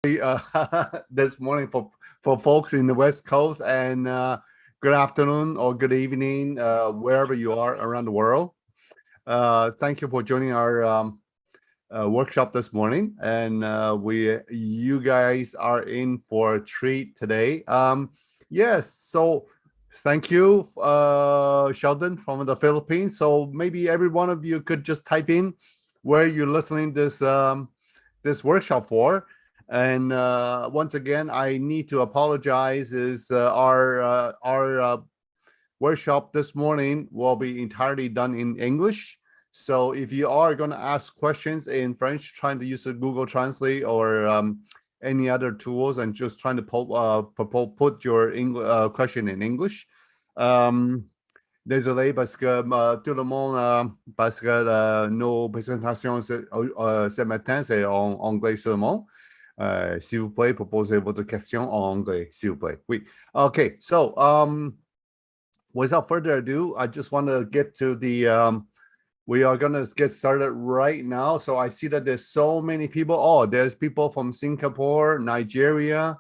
This morning for folks in the West Coast, and good afternoon or good evening, wherever you are around the world. Thank you for joining our workshop this morning, and you guys are in for a treat today. Yes, so thank you, Sheldon from the Philippines. So maybe every one of you could just type in where you're listening this workshop for. And once again, I need to apologize. Is our workshop this morning will be entirely done in English. So if you are going to ask questions in French, trying to use a Google Translate or any other tools, and just trying to put your question in English. Désolé parce que tout le monde, parce que nos présentations ce matin, c'est en anglais seulement. S'il vous plaît, proposez votre question en anglais, s'il vous plaît. Oui. Okay, so without further ado, I just want to get to the, we are going to get started right now. So I see that there's so many people. Oh, there's people from Singapore, Nigeria,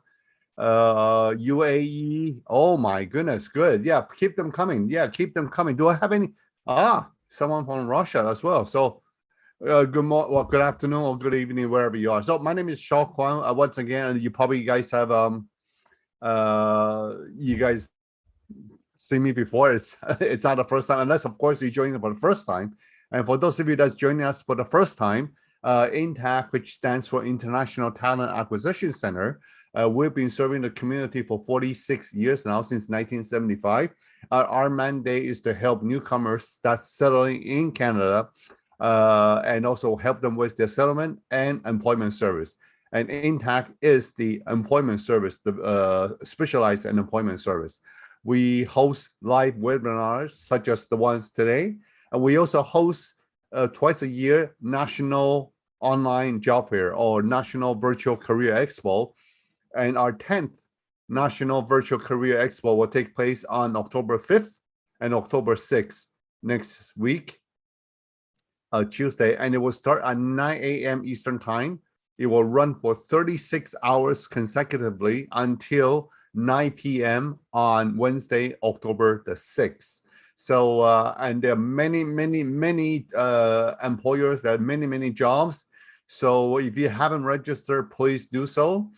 UAE. Oh my goodness, good. Yeah, keep them coming. Yeah, keep them coming. Do I have any? Someone from Russia as well. So good afternoon or good evening, wherever you are. So my name is Shaw Kwang. Once again, you probably guys have you guys see me before. It's not the first time, unless of course you're joining for the first time. And for those of you that's joining us for the first time, In-TAC, which stands for International Talent Acquisition Center, we've been serving the community for 46 years now, since 1975. Our mandate is to help newcomers start settling in Canada, and also help them with their settlement and employment service. And In-TAC is the employment service, the specialized in employment service. We host live webinars such as the ones today, and we also host twice a year National Online Job Fair or National Virtual Career Expo. And our 10th National Virtual Career Expo will take place on October 5th and October 6th next week. Tuesday, and it will start at 9 a.m. Eastern Time. It will run for 36 hours consecutively until 9 p.m. on Wednesday, October the 6th. So, and there are many employers, there are many jobs. So if you haven't registered, please do so.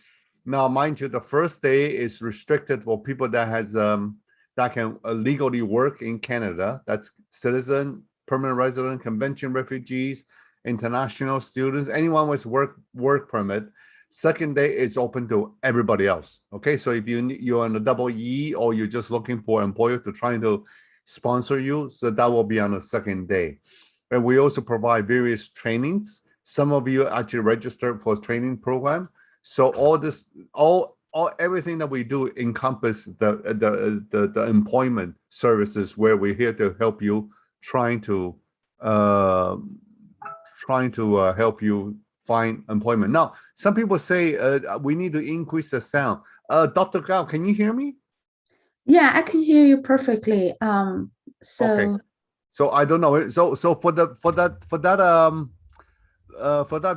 Now, mind you, the first day is restricted for people that has that can legally work in Canada. That's citizen, permanent resident, convention refugees, international students, anyone with work permit. Second day, it's open to everybody else. Okay, so if you're on a double E or you're just looking for employers to try to sponsor you, so that will be on the second day. And we also provide various trainings. Some of you actually registered for training program. So everything that we do encompass the employment services, where we're here to help you, trying to help you find employment. Now, some people say we need to increase the sound. Dr. Gao, can you hear me? Yeah, I can hear you perfectly. Okay. So I don't know. So for that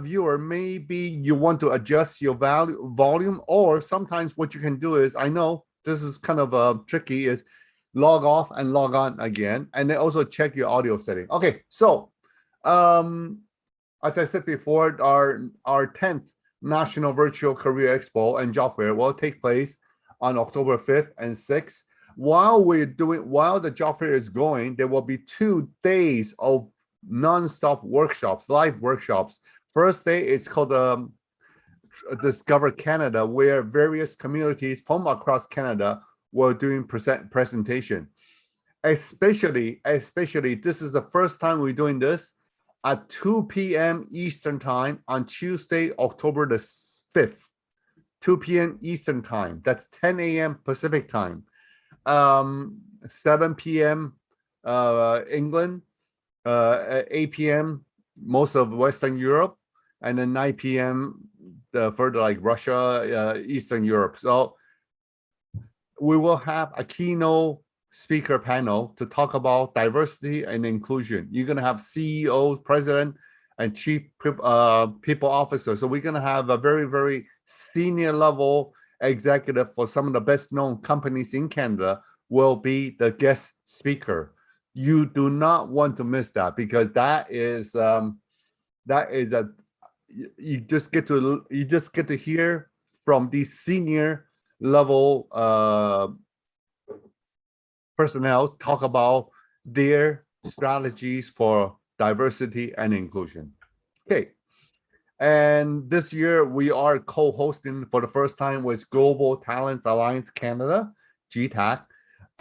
viewer, maybe you want to adjust your volume, or sometimes what you can do is, I know this is kind of tricky, is log off and log on again, and then also check your audio setting. Okay, so as I said before, our 10th National Virtual Career Expo and Job Fair will take place on October 5th and 6th. While the job fair is going, there will be 2 days of non-stop workshops, live workshops. First day, it's called Discover Canada, where various communities from across Canada were doing presentation. Especially, this is the first time we're doing this at 2 p.m. Eastern Time on Tuesday, October the 5th. 2 p.m. Eastern Time. That's 10 a.m. Pacific Time. 7 p.m. England, 8 p.m. most of Western Europe, and then 9 p.m. further like Russia, Eastern Europe. So we will have a keynote speaker panel to talk about diversity and inclusion. You're going to have CEOs, president, and chief people officers. So we're going to have a very senior level executive for some of the best known companies in Canada will be the guest speaker. You do not want to miss that, because that is a you just get to hear from these senior level personnel talk about their strategies for diversity and inclusion. Okay. And this year we are co-hosting for the first time with Global Talents Alliance Canada, G-TAC.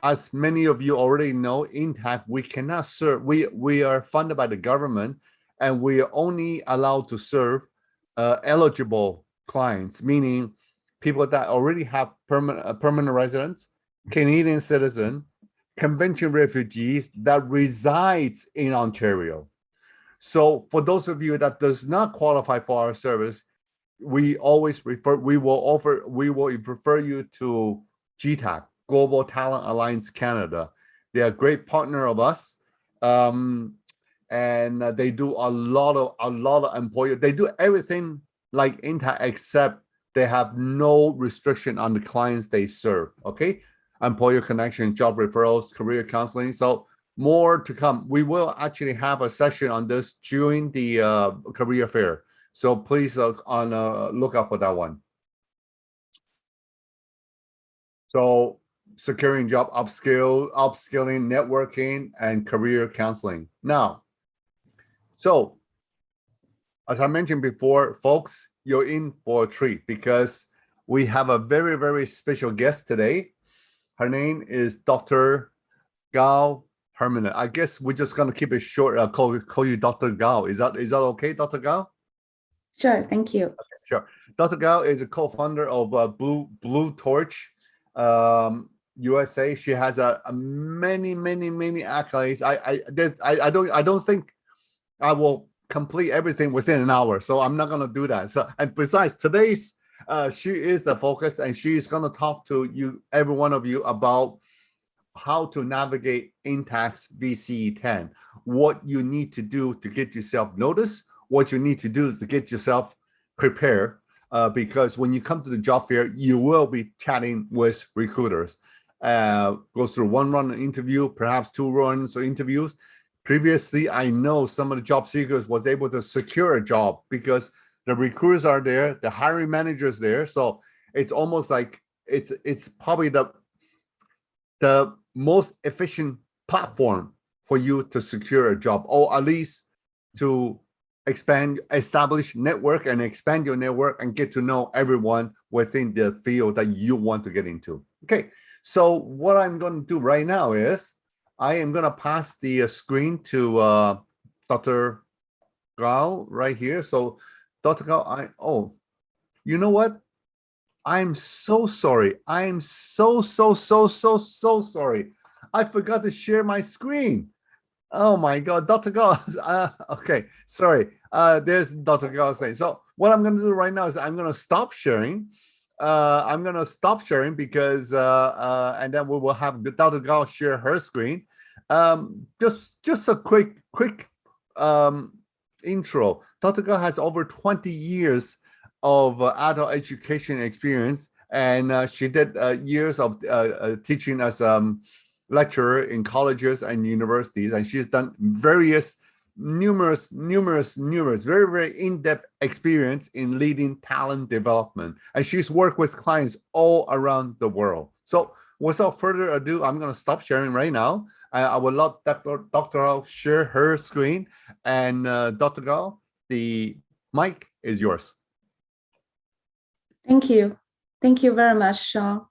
As many of you already know, In-TAC, we cannot serve, we are funded by the government, and we are only allowed to serve eligible clients, meaning people that already have permanent residence, Canadian citizen, convention refugees that resides in Ontario. So for those of you that does not qualify for our service, we always refer, we will refer you to G-TAC, Global Talent Alliance Canada. They are a great partner of us. And they do a lot of employer. They do everything like In-TAC, except they have no restriction on the clients they serve. Okay, employer connection, job referrals, career counseling. So more to come. We will actually have a session on this during the career fair. So please look out for that one. So securing job, upskilling, networking, and career counseling. Now, so as I mentioned before, folks, you're in for a treat, because we have a very, very special guest today. Her name is Dr. Gao Hermann. I guess we're just gonna keep it short. Call you Dr. Gao. Is that okay, Dr. Gao? Sure, thank you. Okay, sure. Dr. Gao is a co-founder of Blue Torch USA. She has many accolades. I don't think I will complete everything within an hour, so I'm not gonna do that. So, and besides, today's she is the focus, and she's gonna talk to you, every one of you, about how to navigate In-TAC's VCE 10, what you need to do to get yourself noticed, what you need to do to get yourself prepared, because when you come to the job fair, you will be chatting with recruiters. Go through one run interview, perhaps two runs of interviews. Previously, I know some of the job seekers was able to secure a job because the recruiters are there, the hiring managers there. So it's almost like it's probably the most efficient platform for you to secure a job, or at least to establish network and expand your network and get to know everyone within the field that you want to get into. Okay, so what I'm going to do right now is I am going to pass the screen to Dr. Gao right here. So Dr. Gao, you know what? I'm so sorry. I'm so sorry. I forgot to share my screen. Oh my God, Dr. Gao. Okay, sorry. There's Dr. Gao saying. So what I'm going to do right now is I'm going to stop sharing. Because and then we will have Dr. Gao share her screen. Just a quick intro. Dr. Gao has over 20 years of adult education experience, and she did years of teaching as lecturer in colleges and universities, and she's done numerous very in-depth experience in leading talent development, and she's worked with clients all around the world. So without further ado, I'm going to stop sharing right now. I will let Dr. Gao share her screen, and Dr. Gao, the mic is yours. Thank you. Thank you very much, Sean.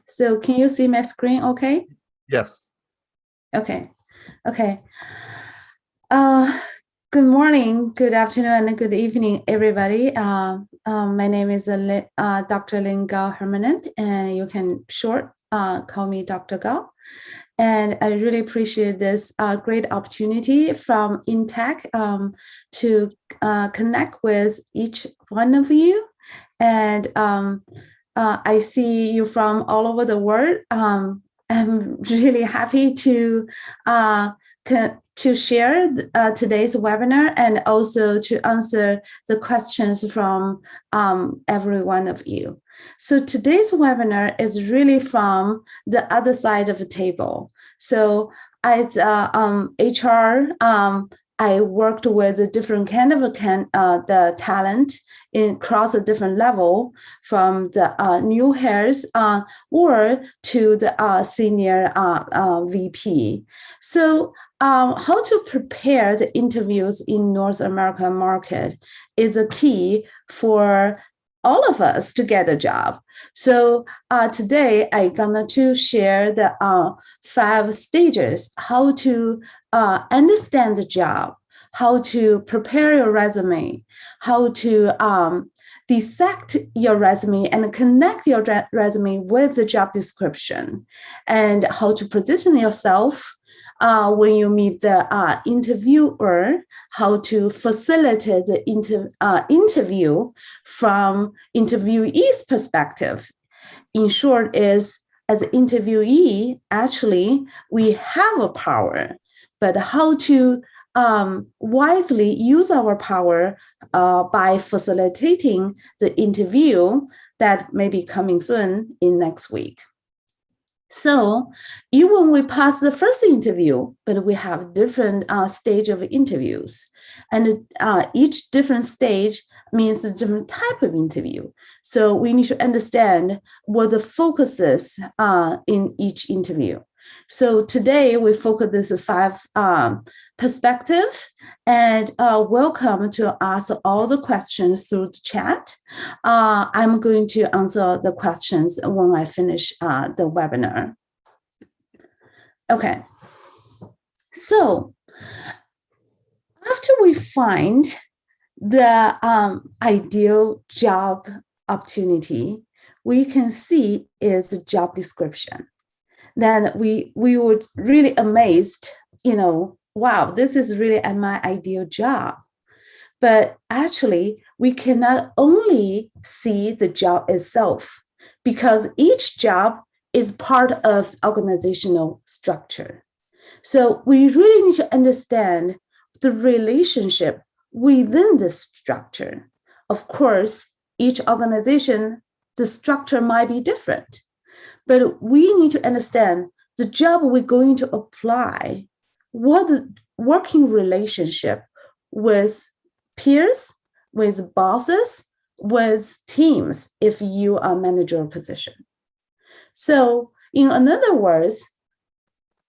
So can you see my screen okay? Yes. Okay. Good morning, good afternoon, and good evening, everybody. My name is Dr. Gao Hermann, and you can call me Dr. Gao. And I really appreciate this great opportunity from In-TAC to connect with each one of you. And I see you from all over the world. I'm really happy to to share today's webinar and also to answer the questions from every one of you. So today's webinar is really from the other side of the table. So as HR, I worked with a different kind of the talent across a different level, from the new hires or to the senior VP. So how to prepare the interviews in North American market is a key for all of us to get a job. So today I'm gonna to share the 5 stages, how to understand the job, how to prepare your resume, how to dissect your resume and connect your resume with the job description, and how to position yourself when you meet the interviewer, how to facilitate the interview from interviewee's perspective. In short, is as an interviewee, actually, we have a power, but how to wisely use our power by facilitating the interview that may be coming soon in next week. So even we pass the first interview, but we have different stage of interviews, and each different stage means a different type of interview. So we need to understand what the focus is in each interview. So today we focus this 5 perspective, and welcome to ask all the questions through the chat. I'm going to answer the questions when I finish the webinar. Okay, so after we find the ideal job opportunity, we can see is the job description. Then we would really amazed, wow, this is really my ideal job. But actually, we cannot only see the job itself, because each job is part of organizational structure. So we really need to understand the relationship within the structure. Of course, each organization, the structure might be different. But we need to understand the job we're going to apply, what the working relationship with peers, with bosses, with teams, if you are managerial position. So in other words,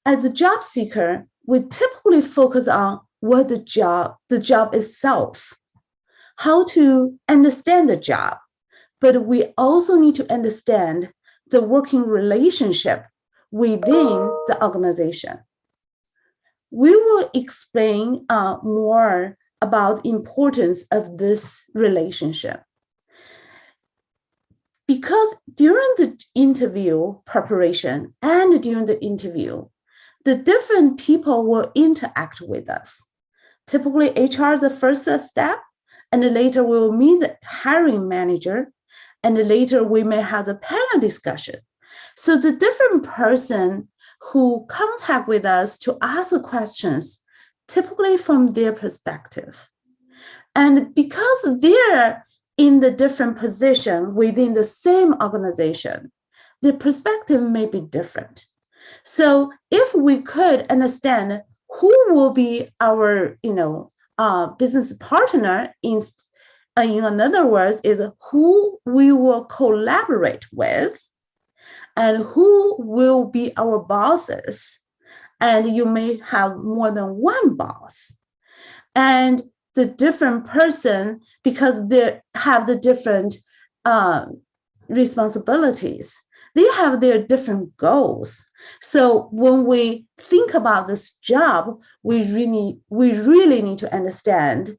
as a job seeker, we typically focus on what the job itself, how to understand the job, but we also need to understand the working relationship within the organization. We will explain more about the importance of this relationship. Because during the interview preparation and during the interview, the different people will interact with us. Typically, HR is the first step, and later we'll meet the hiring manager, and later we may have the panel discussion. So the different person who contact with us to ask the questions, typically from their perspective. And because they're in the different position within the same organization, their perspective may be different. So if we could understand who will be our, business partner in other words, is who we will collaborate with and who will be our bosses. And you may have more than one boss. And the different person, because they have the different responsibilities, they have their different goals. So when we think about this job, we really need to understand,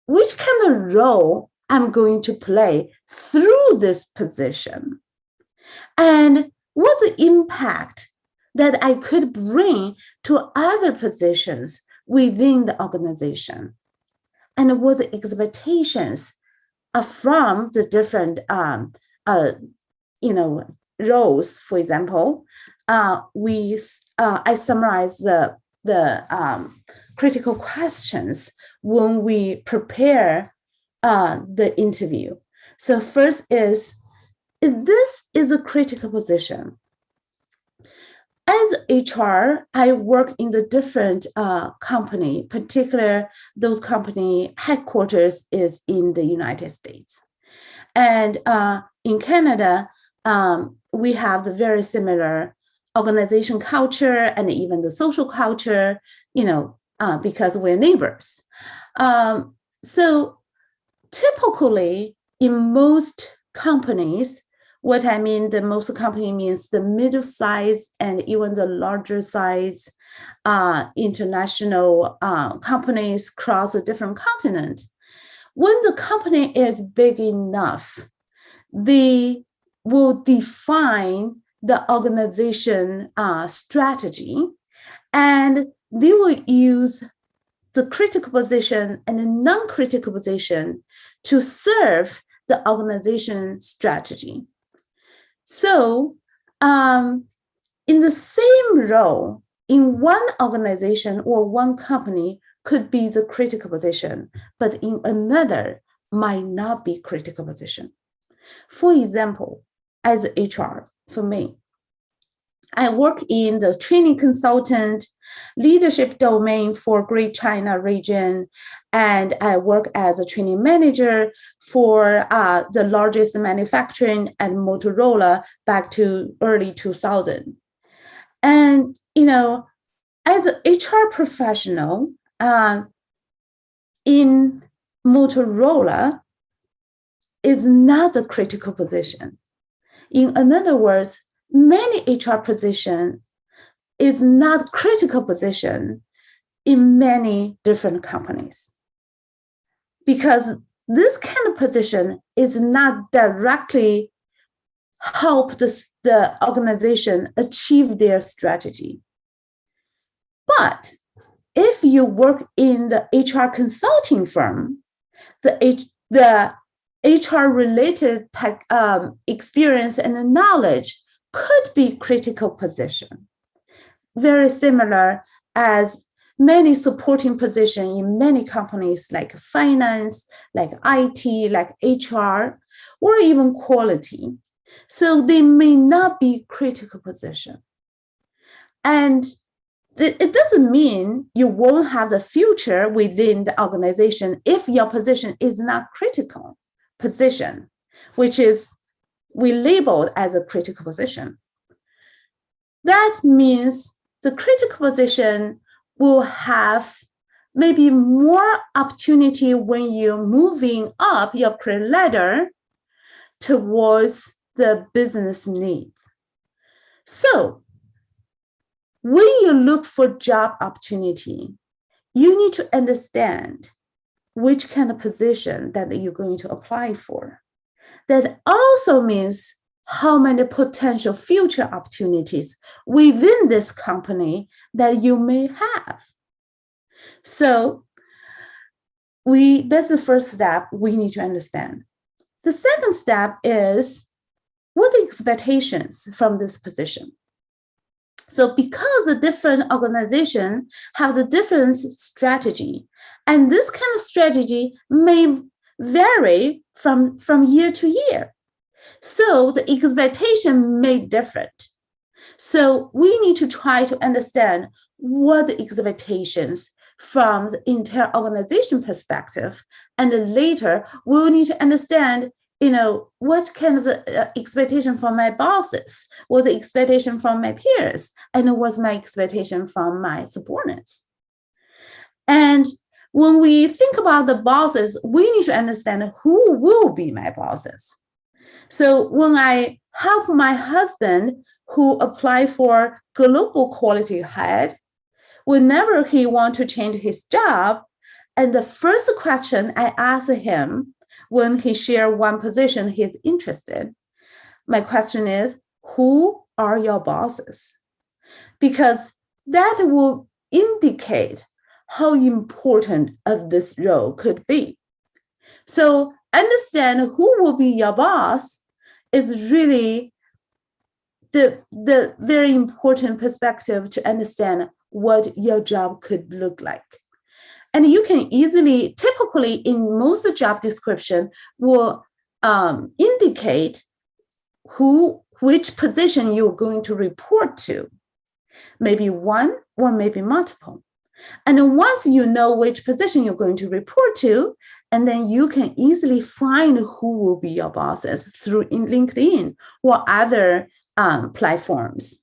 which kind of role I'm going to play through this position, and what the impact that I could bring to other positions within the organization, and what the expectations are from the different roles. For example, I summarize the critical questions when we prepare the interview. So first is, if this is a critical position, as HR, I work in the different company, particularly those company headquarters is in the United States. And in Canada, we have the very similar organization culture and even the social culture, because we're neighbors. So typically in most companies, what I mean, the most company means the middle size and even the larger size international companies across a different continent. When the company is big enough, they will define the organization strategy, and they will use the critical position and the non-critical position to serve the organization strategy. So in the same role, in one organization or one company could be the critical position, but in another might not be critical position. For example, as HR, for me, I work in the training consultant leadership domain for Great China region, and I work as a training manager for the largest manufacturing and Motorola back to early 2000. And, as an HR professional in Motorola is not a critical position. In other words, many HR position is not critical position in many different companies, because this kind of position is not directly help the organization achieve their strategy. But if you work in the HR consulting firm, the HR related tech experience and knowledge could be critical position. Very similar as many supporting positions in many companies like finance, like IT, like HR, or even quality. So they may not be critical position. And it doesn't mean you won't have the future within the organization if your position is not critical position, which is we labeled as a critical position. That means the critical position will have maybe more opportunity when you're moving up your career ladder towards the business needs. So when you look for job opportunity, you need to understand which kind of position that you're going to apply for. That also means how many potential future opportunities within this company that you may have. So that's the first step we need to understand. The second step is what are the expectations from this position? So because the different organizations have the different strategy, and this kind of strategy may vary from year to year. So the expectation may be different. So we need to try to understand what the expectations from the entire organization perspective, and then later we'll need to understand what kind of expectation from my bosses, what the expectation from my peers, and what's my expectation from my subordinates. And when we think about the bosses, we need to understand who will be my bosses. So when I help my husband who applied for global quality head, whenever he wants to change his job, and the first question I ask him when he shares one position he's interested, my question is, who are your bosses? Because that will indicate how important of this role could be. So understand who will be your boss is really the very important perspective to understand what your job could look like. And you can easily, typically in most job description, will indicate which position you're going to report to, maybe one or maybe multiple. And then once you know which position you're going to report to, and then you can easily find who will be your bosses through LinkedIn or other platforms.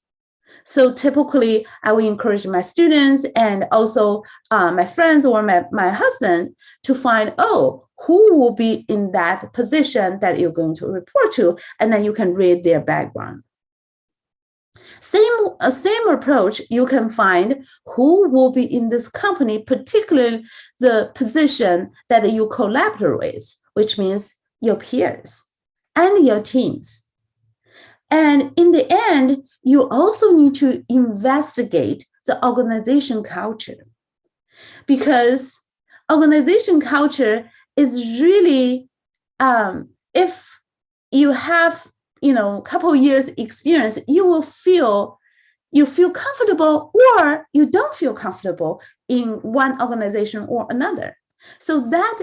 So typically, I will encourage my students and also my friends or my husband to find, who will be in that position that you're going to report to, and then you can read their background. Same approach, you can find who will be in this company, particularly the position that you collaborate with, which means your peers and your teams. And in the end, you also need to investigate the organization culture, because organization culture is really, if you have a couple years experience, you feel comfortable or you don't feel comfortable in one organization or another. So that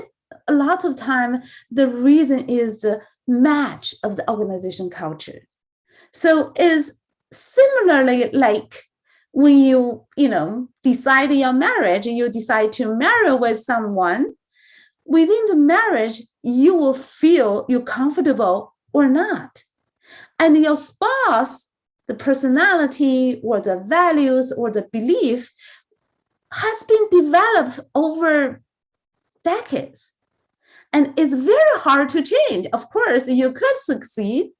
a lot of time the reason is the match of the organization culture. So is similarly like when you decide your marriage, you decide to marry with someone, within the marriage, you will feel you're comfortable or not. And your spouse, the personality or the values or the belief has been developed over decades. And it's very hard to change. Of course, you could succeed,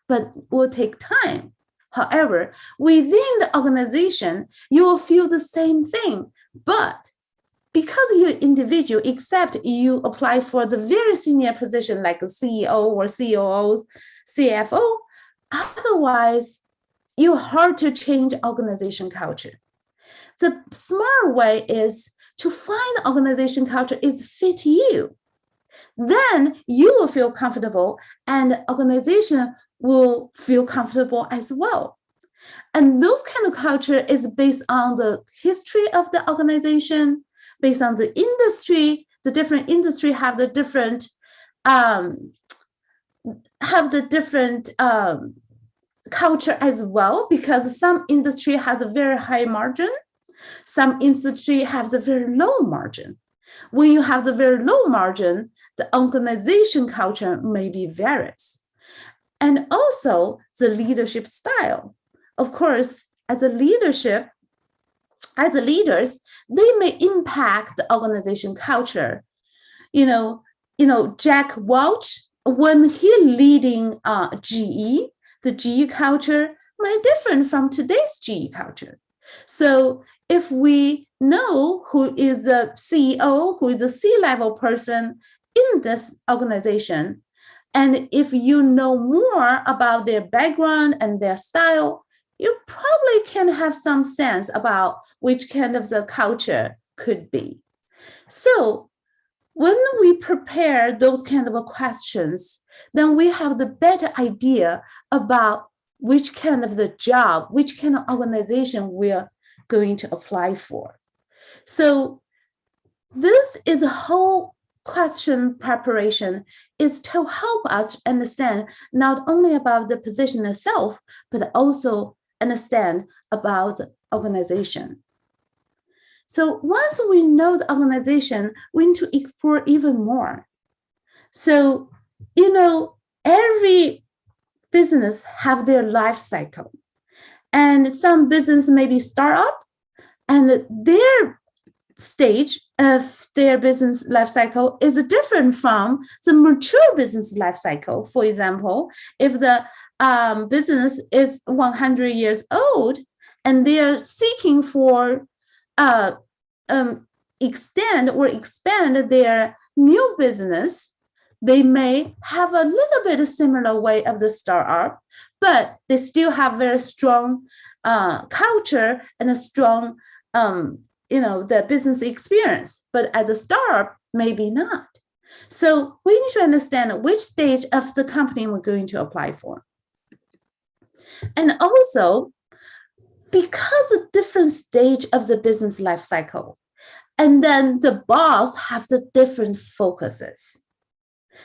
but it will take time. However, within the organization, you will feel the same thing. But because you're individual, except you apply for the very senior position like a CEO or COO, CFO, otherwise, you're hard to change organization culture. The smart way is to find the organization culture is fit you. Then you will feel comfortable and the organization will feel comfortable as well. And those kind of culture is based on the history of the organization, based on the industry. The different industry have the different culture as well, because some industry has a very high margin, some industry have the very low margin. When you have the very low margin, the organization culture maybe varies. And also the leadership style. Of course, as leaders, they may impact the organization culture. Jack Welch, when he leading GE, the GE culture might different from today's GE culture. So if we know who is the CEO, who is the C-level person in this organization, and if you know more about their background and their style, you probably can have some sense about which kind of the culture could be. So when we prepare those kind of questions, then we have the better idea about which kind of the job, which kind of organization we're going to apply for. So this is a whole question preparation is to help us understand not only about the position itself, but also understand about the organization. So once we know the organization, we need to explore even more. So, every business have their life cycle. And some business maybe start up, and their stage of their business life cycle is different from the mature business life cycle. For example, if the business is 100 years old and they are seeking for extend or expand their new business, they may have a little bit of similar way of the startup, but they still have very strong culture and a strong the business experience. But as a startup, maybe not. So we need to understand which stage of the company we're going to apply for. And also, because of different stage of the business life cycle, and then the boss have the different focuses.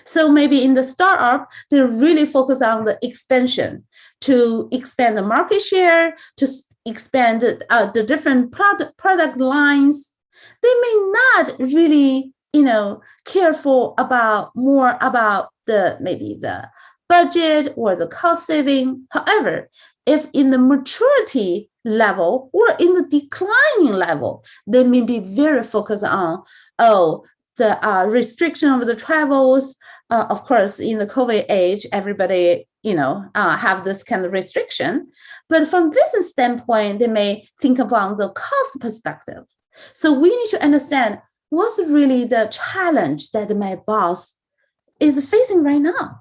So maybe in the startup, they really focus on the expansion, to expand the market share, to expand the different product lines. They may not really, careful about more about maybe the budget or the cost saving. However, if in the maturity level or in the declining level, they may be very focused on, the restriction of the travels. Of course, in the COVID age, everybody, have this kind of restriction. But from business standpoint, they may think about the cost perspective. So we need to understand what's really the challenge that my boss is facing right now.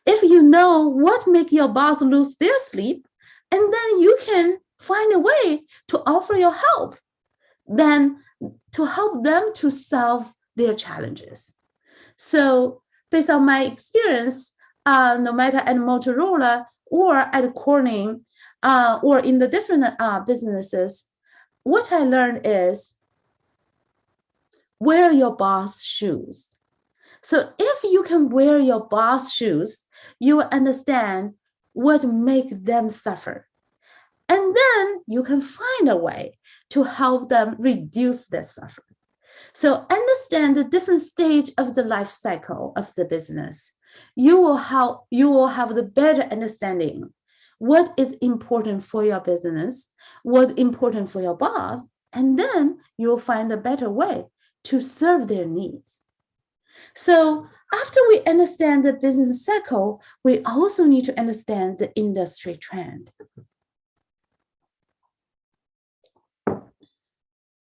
If you know what make your boss lose their sleep, and then you can find a way to offer your help, then to help them to solve their challenges. So based on my experience, no matter at Motorola or at Corning, or in the different businesses, what I learned is wear your boss shoes. So if you can wear your boss shoes, you will understand what makes them suffer. And then you can find a way to help them reduce their suffering. So understand the different stage of the life cycle of the business. You will have the better understanding what is important for your business, what's important for your boss, and then you'll find a better way to serve their needs. So after we understand the business cycle, we also need to understand the industry trend.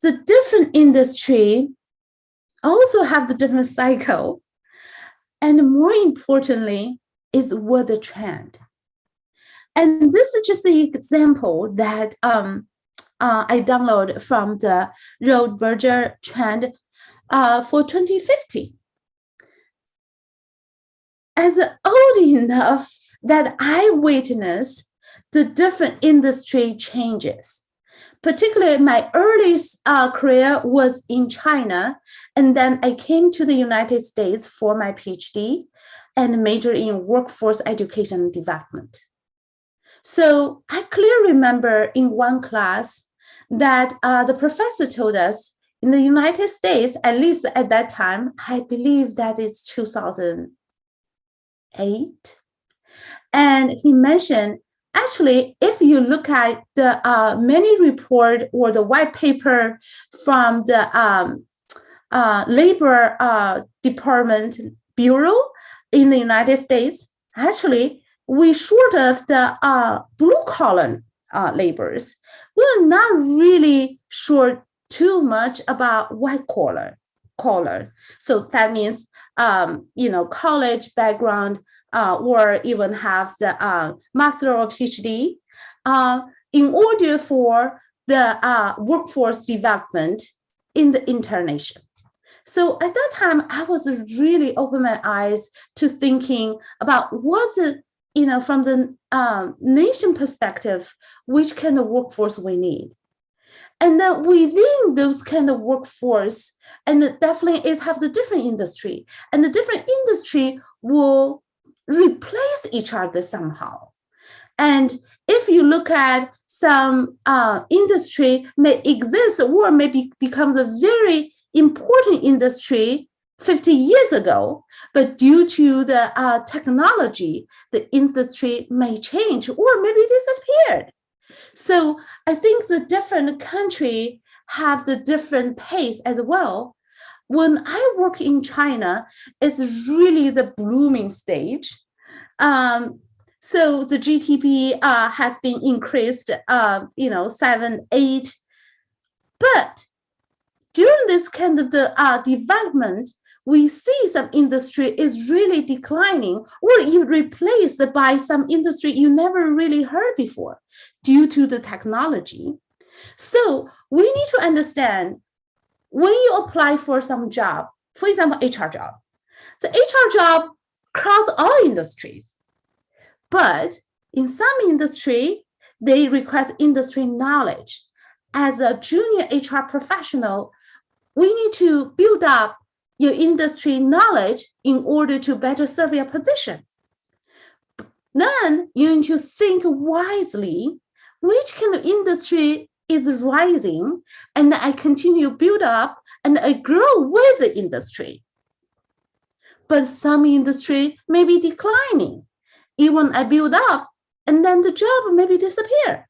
The different industry also have the different cycle, and more importantly is what the trend. And this is just an example that I downloaded from the Roadburger trend for 2050. As old enough that I witnessed the different industry changes. Particularly my earliest career was in China, and then I came to the United States for my PhD and majored in workforce education and development. So I clearly remember in one class that the professor told us in the United States, at least at that time, I believe that is 2008, and he mentioned, actually, if you look at the many report or the white paper from the Labor Department Bureau in the United States, actually, we short of the blue-collar laborers. We're not really sure too much about white-collar. So that means, college background, or even have the master or PhD, in order for the workforce development in the international. So at that time, I was really open my eyes to thinking about what's from the nation perspective, which kind of workforce we need. And then within those kind of workforce, and definitely is have the different industry, and the different industry will replace each other somehow. And if you look at some industry may exist or maybe become the very important industry 50 years ago, but due to the technology, the industry may change or maybe disappeared. So I think the different country have the different pace as well. When I work in China, it's really the blooming stage. So the GDP has been increased, 7, 8. But during this kind of the development, we see some industry is really declining, or you replaced by some industry you never really heard before due to the technology. So we need to understand when you apply for some job, for example, HR job, the HR job across all industries. But In some industry, they request industry knowledge. As a junior HR professional, we need to build up your industry knowledge in order to better serve your position. Then you need to think wisely, which kind of industry is rising, and I continue to build up and I grow with the industry. But some industry may be declining. Even I build up and then the job maybe disappear.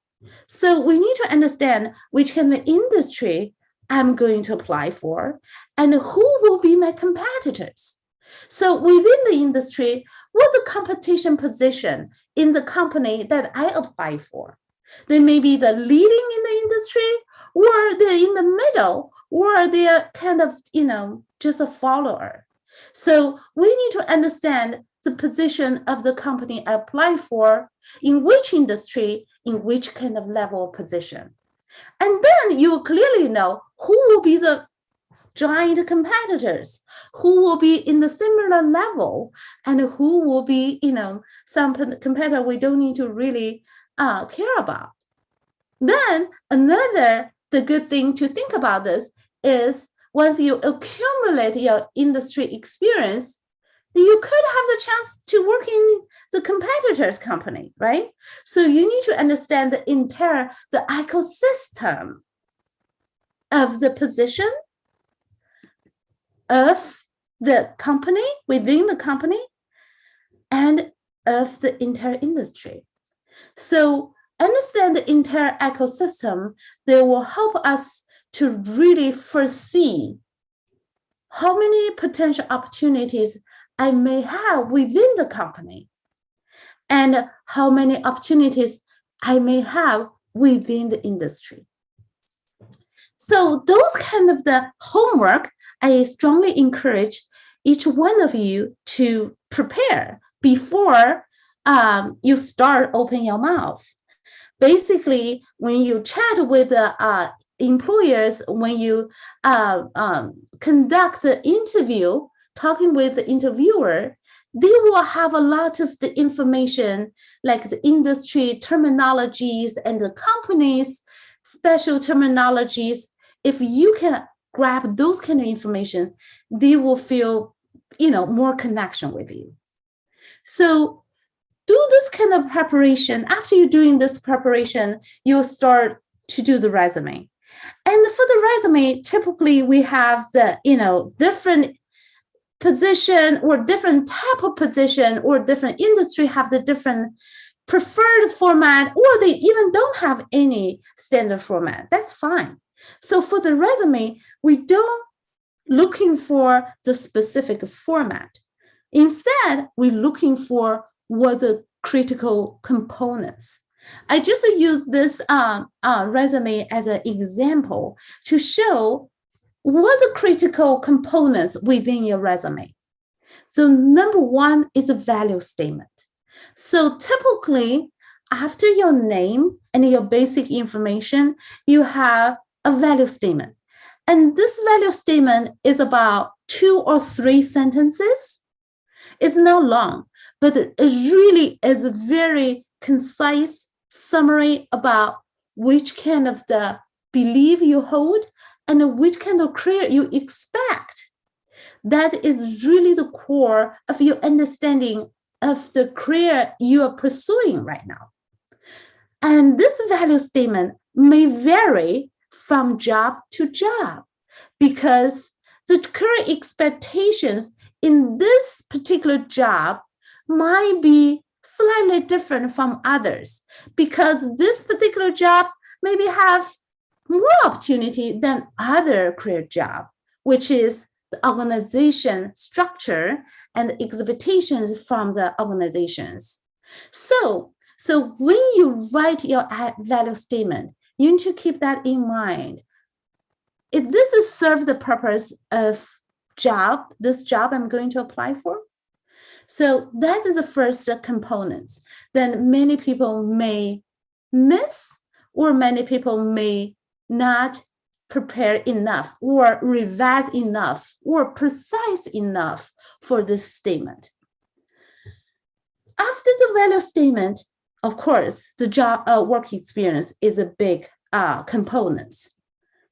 So we need to understand which kind of industry I'm going to apply for and who will be my competitors. So within the industry, what's the competition position in the company that I apply for? They may be the leading in the industry, or they're in the middle, or they're kind of, just a follower. So we need to understand the position of the company I apply for, in which industry, in which kind of level of position. And then you clearly know who will be the giant competitors, who will be in the similar level, and who will be, some competitor we don't need to really care about. Then the good thing to think about this is once you accumulate your industry experience, you could have the chance to work in the competitor's company, right? So you need to understand the ecosystem of the position of the company, within the company, and of the entire industry. So understand the entire ecosystem that will help us to really foresee how many potential opportunities I may have within the company and how many opportunities I may have within the industry. So those kind of the homework, I strongly encourage each one of you to prepare before you start opening your mouth. Basically, when you chat with employers, when you conduct the interview, talking with the interviewer, they will have a lot of the information, like the industry terminologies and the company's special terminologies. If you can grab those kind of information, they will feel, more connection with you. So do this kind of preparation. After you're doing this preparation, you'll start to do the resume. And for the resume, typically we have the, different position or different type of position or different industry have the different preferred format, or they even don't have any standard format. That's fine. So for the resume, we don't looking for the specific format. Instead, we're looking for what the critical components. I just use this resume as an example to show what the critical components within your resume. So number one is a value statement. So typically, after your name and your basic information, you have a value statement. And this value statement is about 2 or 3 sentences. It's not long, but it really is a very concise summary about which kind of the belief you hold and which kind of career you expect. That is really the core of your understanding of the career you are pursuing right now. And this value statement may vary from job to job because the career expectations in this particular job might be slightly different from others because this particular job maybe have more opportunity than other career job, which is the organization structure and expectations from the organizations. So when you write your value statement, you need to keep that in mind. If this is serve the purpose of this job I'm going to apply for. So that is the first components. Then many people may miss, or many people may not prepare enough or revise enough or precise enough for this statement. After the value statement, of course, the job work experience is a big component.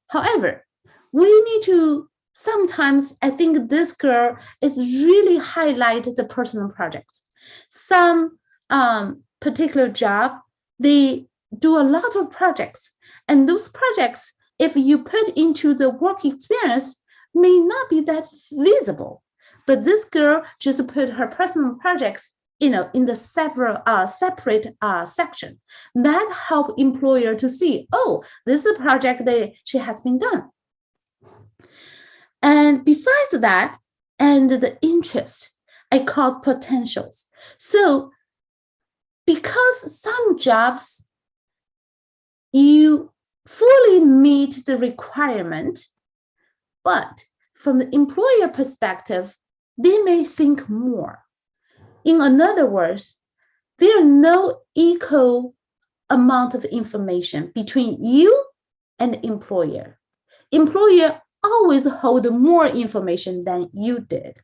However, we need to sometimes, I think this girl is really highlight the personal projects. Some particular job, they do a lot of projects, and those projects, if you put into the work experience, may not be that visible. But this girl just put her personal projects, in the separate section that help employer to see, oh, this is a project that she has been done. And besides that, and the interest, I call potentials. So because some jobs, you fully meet the requirement, but from the employer perspective, they may think more. In other words, there are no equal amount of information between you and employer. Employer always hold more information than you did.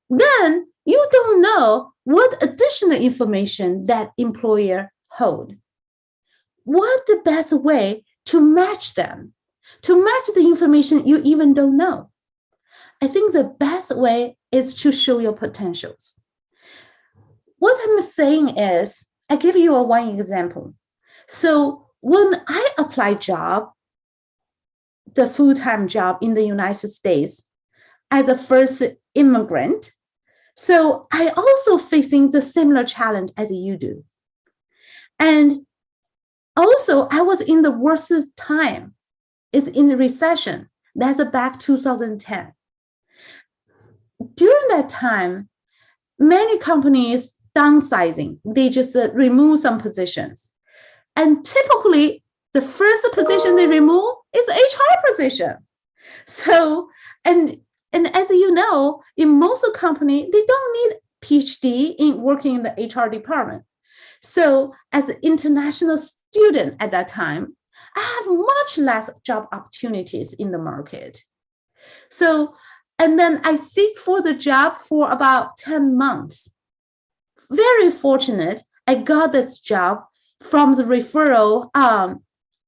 Then you don't know what additional information that employer hold. What's the best way to match them? To match the information you even don't know. I think the best way is to show your potentials. What I'm saying is, I give you one example. So when I applied job, the full-time job in the United States as a first immigrant, so I also facing the similar challenge as you do. And also I was in the worst time. It's in the recession. That's back 2010. During that time, many companies downsizing, they just remove some positions. And typically, the first position they remove is HR position. So, and as you know, in most companies, they don't need PhD in working in the HR department. So as an international student at that time, I have much less job opportunities in the market. So, and then I seek for the job for about 10 months. Very fortunate, I got this job from the referral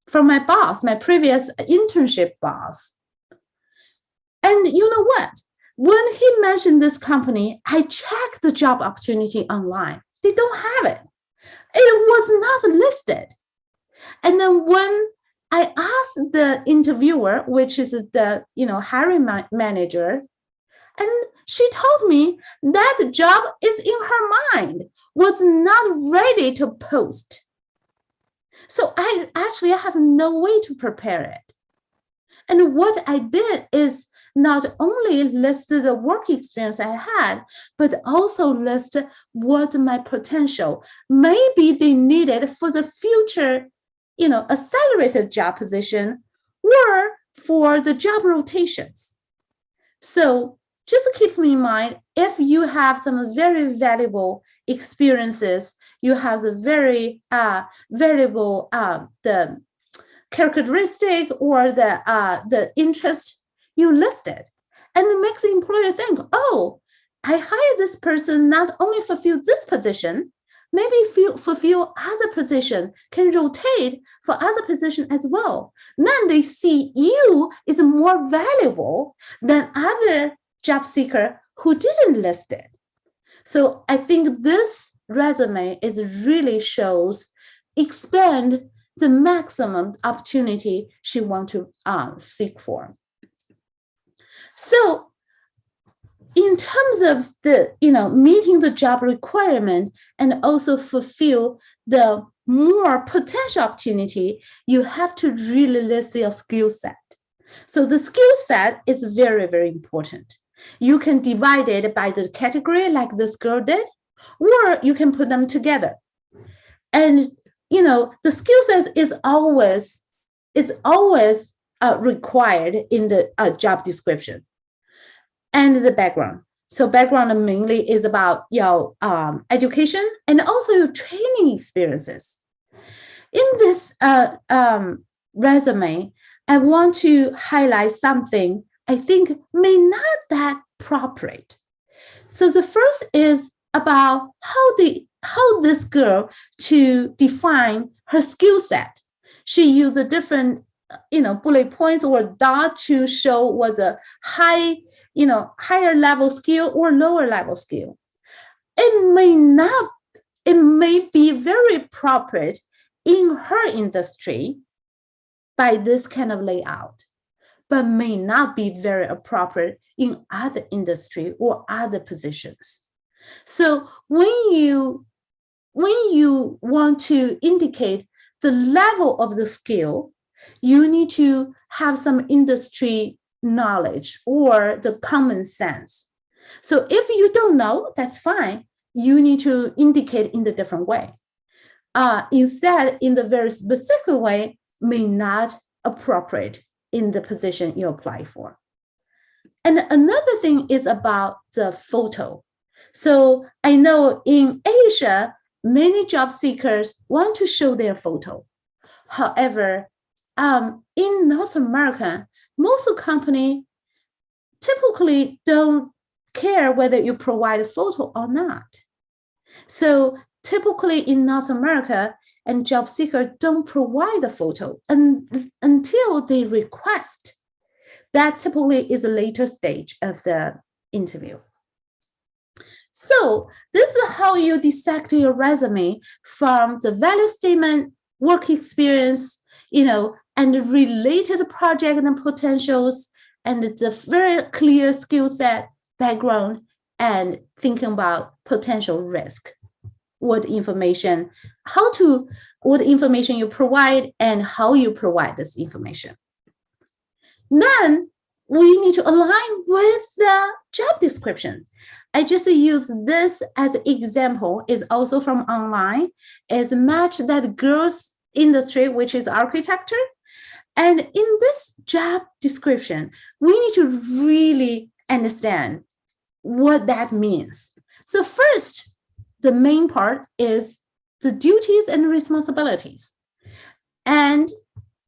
from my boss, my previous internship boss. And you know what? When he mentioned this company, I checked the job opportunity online. They don't have it. It was not listed. And then when I asked the interviewer, which is the hiring manager, and she told me that the job is in her mind, was not ready to post. So I have no way to prepare it. And what I did is not only list the work experience I had, but also list what my potential maybe they needed for the future, accelerated job position or for the job rotations. So just keep in mind, if you have some very valuable experiences, you have the very valuable the characteristic or the interest, you list it. And it makes the employer think, oh, I hired this person not only fulfill this position, maybe fulfill other position, can rotate for other position as well. Then they see you is more valuable than other job seeker who didn't list it. So I think this resume really shows, expand the maximum opportunity she want to seek for. So in terms of the, meeting the job requirement and also fulfill the more potential opportunity, you have to really list your skill set. So the skill set is very, very important. You can divide it by the category like this girl did, or you can put them together. And, the skill set is always required in the job description. And the background. So background mainly is about your education and also your training experiences. In this resume, I want to highlight something I think may not that appropriate. So the first is about how the how this girl to define her skill set. She used a different, bullet points or dot to show was a higher level skill or lower level skill. It may be very appropriate in her industry by this kind of layout, but may not be very appropriate in other industry or other positions. So when you want to indicate the level of the skill, you need to have some industry knowledge or the common sense. So if you don't know, that's fine. You need to indicate in the different way. Instead, in the very specific way, may not appropriate in the position you apply for. And another thing is about the photo. So I know in Asia, many job seekers want to show their photo. However, in North America, most companies typically don't care whether you provide a photo or not. So typically in North America, and job seekers don't provide a photo until they request. That typically is a later stage of the interview. So this is how you dissect your resume from the value statement, work experience, and related project and potentials, and the very clear skill set, background, and thinking about potential risk. What information you provide and how you provide this information. Then we need to align with the job description. I just use this as an example, is also from online, is match that girl's industry, which is architecture. And in this job description, we need to really understand what that means. So first, the main part is the duties and responsibilities and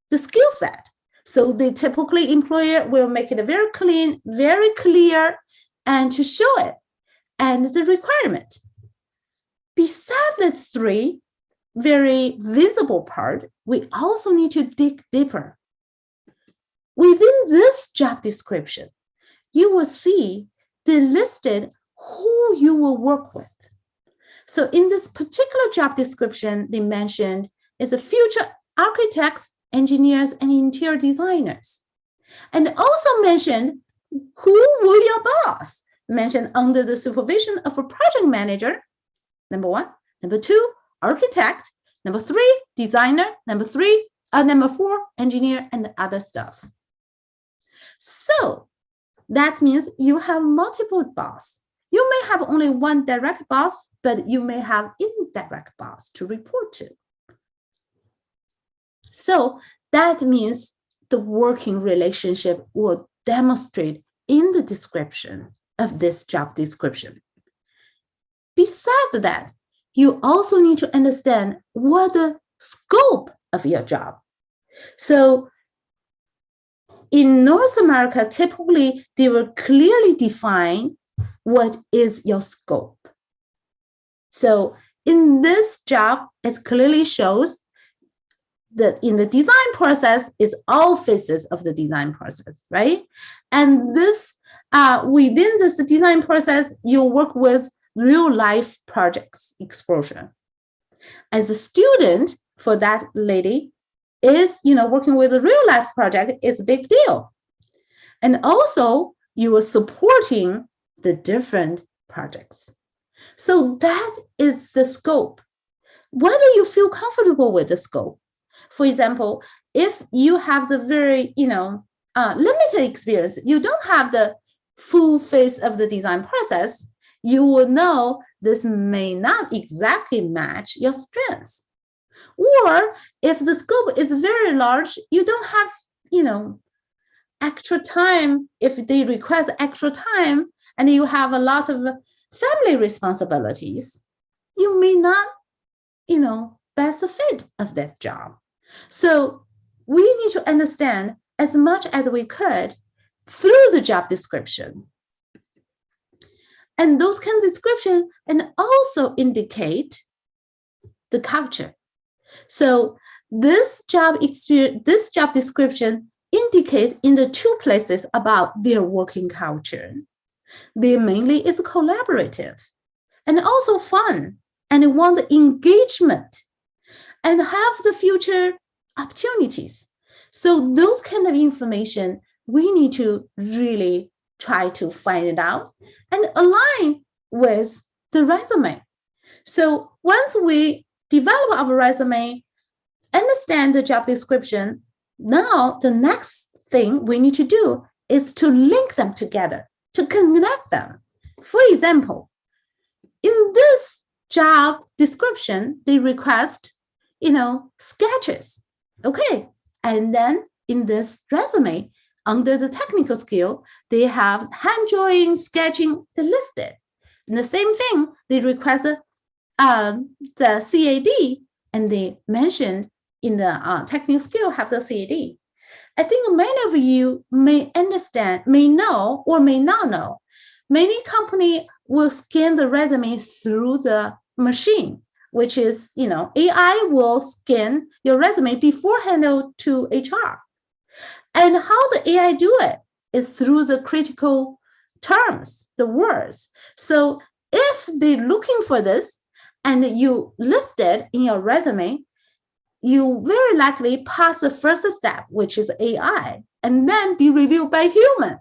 the skill set. So the typically employer will make it very clean, very clear, and to show it, and the requirement. Besides the three very visible part, we also need to dig deeper. Within this job description, you will see they listed who you will work with. So in this particular job description, they mentioned is a future architects, engineers, and interior designers. And also mentioned who will your boss? Mentioned under the supervision of a project manager, number one. Number two, architect. Number three, designer. Number four, engineer, and the other stuff. So that means you have multiple boss. You may have only one direct boss, but you may have indirect boss to report to. So that means the working relationship will demonstrate in the description of this job description. Besides that, you also need to understand what the scope of your job. So in North America, typically they will clearly define what is your scope. So in this job, it clearly shows that in the design process is all phases of the design process, right? And this within this design process, you work with real life projects exposure. As a student for that lady is, working with a real life project is a big deal. And also you are supporting the different projects. So that is the scope. Whether you feel comfortable with the scope. For example, if you have the very, limited experience, you don't have the full face of the design process, you will know this may not exactly match your strengths. Or if the scope is very large, you don't have, extra time. If they request extra time and you have a lot of family responsibilities, you may not, best fit of that job. So we need to understand as much as we could through the job description. And those kind of description and also indicate the culture. So this job description indicates in the two places about their working culture. They mainly is collaborative and also fun and want the engagement and have the future opportunities. So those kind of information, we need to really try to find it out and align with the resume. So once we develop our resume, understand the job description, now the next thing we need to do is to link them together, to connect them. For example, in this job description, they request, sketches. Okay. And then in this resume, under the technical skill, they have hand drawing, sketching, they listed. And the same thing, they request the CAD, and they mentioned in the technical skill have the CAD. I think many of you may understand, may know, or may not know. Many companies will scan the resume through the machine, which is, AI will scan your resume beforehand to HR. And how the AI do it is through the critical terms, the words. So if they're looking for this and you list it in your resume, you very likely pass the first step, which is AI, and then be reviewed by human.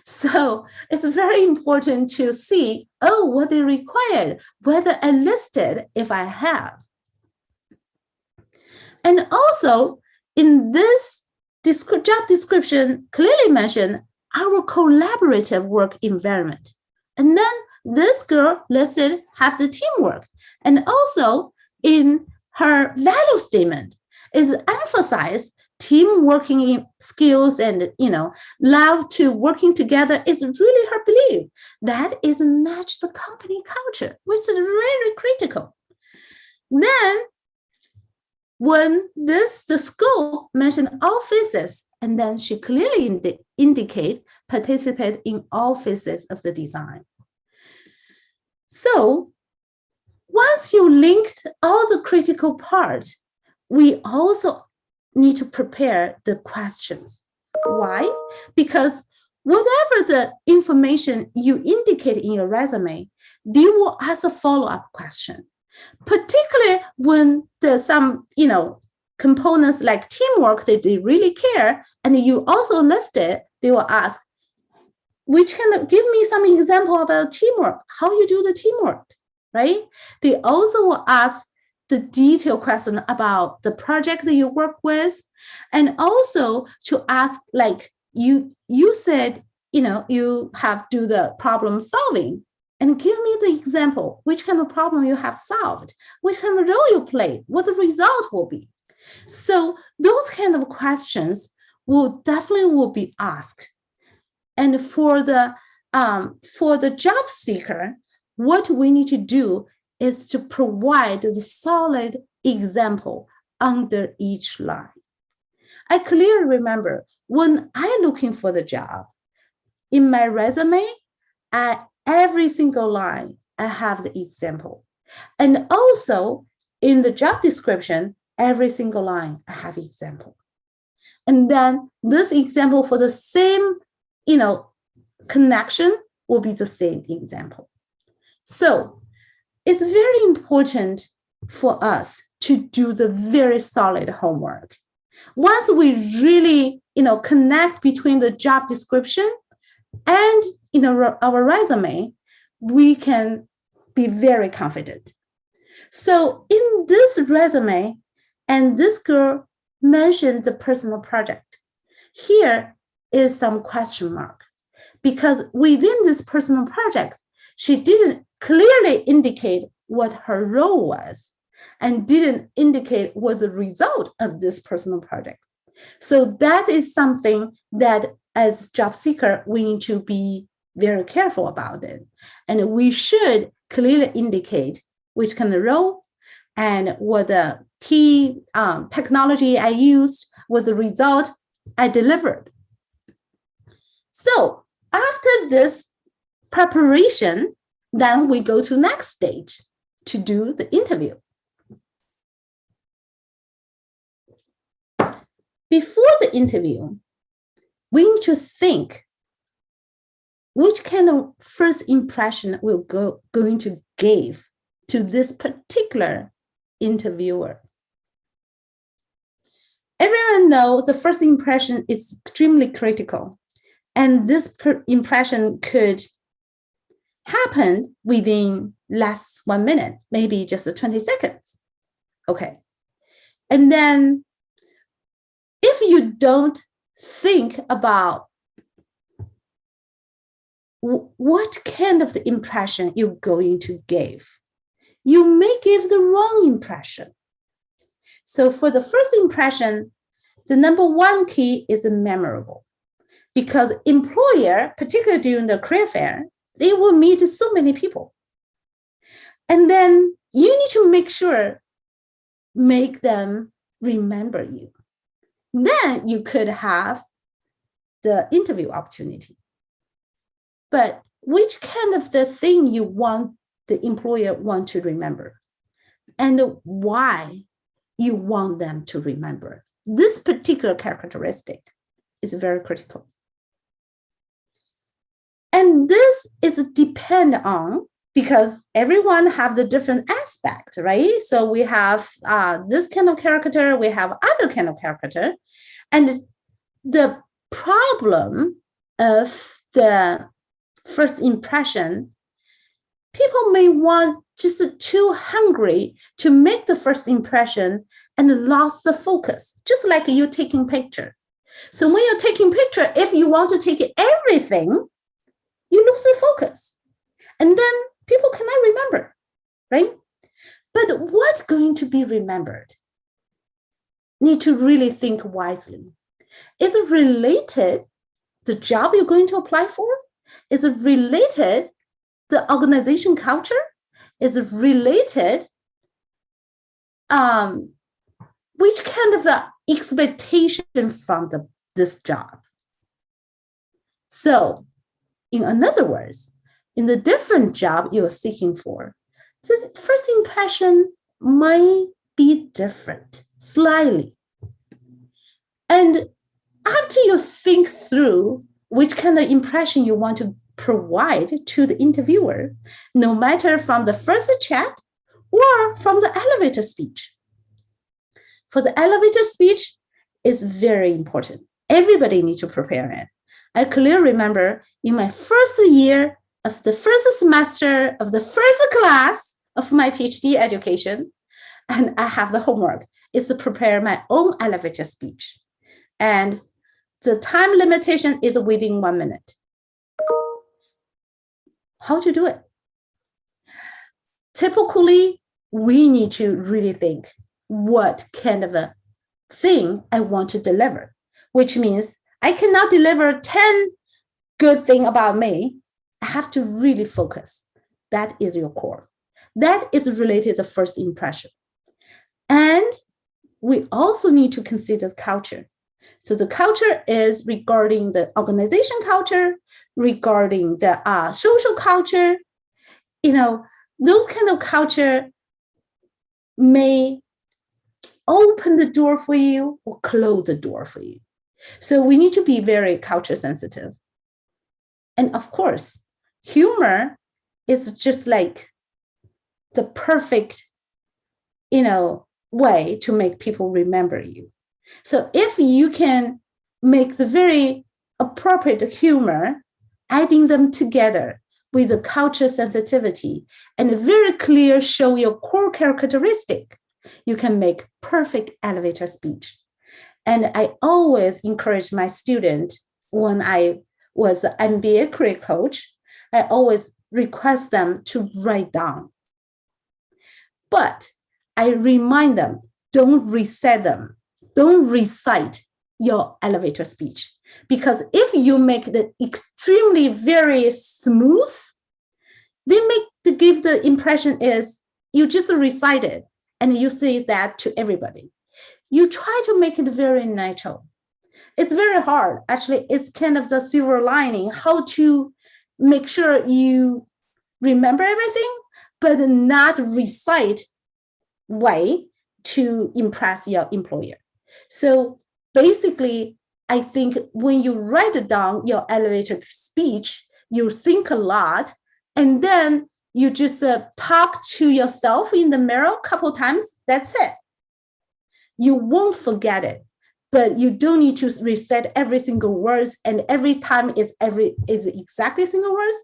So it's very important to see, what they required, whether I listed if I have. And also in this job description clearly mentioned our collaborative work environment. And then this girl listed have the teamwork. And also in her value statement is emphasize team working skills and, love to working together is really her belief. That is match the company culture, which is very critical. Then when the school mentioned all phases, and then she clearly indicate participate in all phases of the design. So once you linked all the critical parts, we also need to prepare the questions. Why? Because whatever the information you indicate in your resume, they will ask a follow-up question. Particularly when there's some, components like teamwork that they really care, and you also list it, they will ask, which can give me some example about teamwork, how you do the teamwork, right? They also will ask the detailed question about the project that you work with, and also to ask, like you said, you have to do the problem solving, and give me the example, which kind of problem you have solved, which kind of role you play, what the result will be. So those kind of questions will definitely be asked. And for the job seeker, what we need to do is to provide the solid example under each line. I clearly remember when I'm looking for the job, in my resume, at every single line, I have the example. And also in the job description, every single line, I have example. And then this example for the same, connection will be the same example. So it's very important for us to do the very solid homework. Once we really, connect between the job description and, our resume, we can be very confident. So in this resume, and this girl mentioned the personal project, here is some question mark, because within this personal project, she didn't clearly indicate what her role was and didn't indicate what the result of this personal project. So that is something that as job seeker, we need to be very careful about it. And we should clearly indicate which kind of role and what the key technology I used, what the result I delivered. So after this preparation, Then we go to next stage to do the interview. Before the interview, we need to think which kind of first impression we're going to give to this particular interviewer. Everyone knows the first impression is extremely critical, and this impression could happen within less 1 minute, maybe just 20 seconds. Okay. And then if you don't think about what kind of the impression you're going to give, you may give the wrong impression. So for the first impression, the number one key is memorable, because employer, particularly during the career fair, they will meet so many people. And then you need to make them remember you. Then you could have the interview opportunity. But which kind of the thing you want the employer want to remember, and why you want them to remember this particular characteristic is very critical. And this is depend on, because everyone have the different aspect, right? So we have this kind of character, we have other kind of character, and the problem of the first impression, people may want just too hungry to make the first impression and lost the focus, just like you taking picture. So when you're taking picture, if you want to take everything, you lose the focus. And then people cannot remember, right? But what's going to be remembered? Need to really think wisely. Is it related the job you're going to apply for? Is it related the organization culture? Is it related which kind of expectation from this job? So in other words, in the different job you're seeking for, the first impression might be different, slightly. And after you think through which kind of impression you want to provide to the interviewer, no matter from the first chat or from the elevator speech. For the elevator speech, is very important. Everybody needs to prepare it. I clearly remember in my first year of the first semester of the first class of my PhD education, and I have the homework, is to prepare my own elevator speech. And the time limitation is within 1 minute. How to do it? Typically, we need to really think what kind of a thing I want to deliver, which means I cannot deliver 10 good things about me. I have to really focus. That is your core. That is related to the first impression. And we also need to consider culture. So the culture is regarding the organization culture, regarding the social culture. Those kind of culture may open the door for you or close the door for you. So we need to be very culture sensitive. And of course, humor is just like the perfect, way to make people remember you. So if you can make the very appropriate humor, adding them together with the culture sensitivity and very clear show your core characteristic, you can make perfect elevator speech. And I always encourage my student, when I was an MBA career coach, I always request them to write down. But I remind them, don't recite your elevator speech. Because if you make it extremely very smooth, give the impression is you just recite it and you say that to everybody. You try to make it very natural. It's very hard. Actually, it's kind of the silver lining, how to make sure you remember everything, but not recite way to impress your employer. So basically, I think when you write down your elevator speech, you think a lot, and then you just talk to yourself in the mirror a couple times. That's it. You won't forget it, but you don't need to reset every single word, and every time is exactly single words.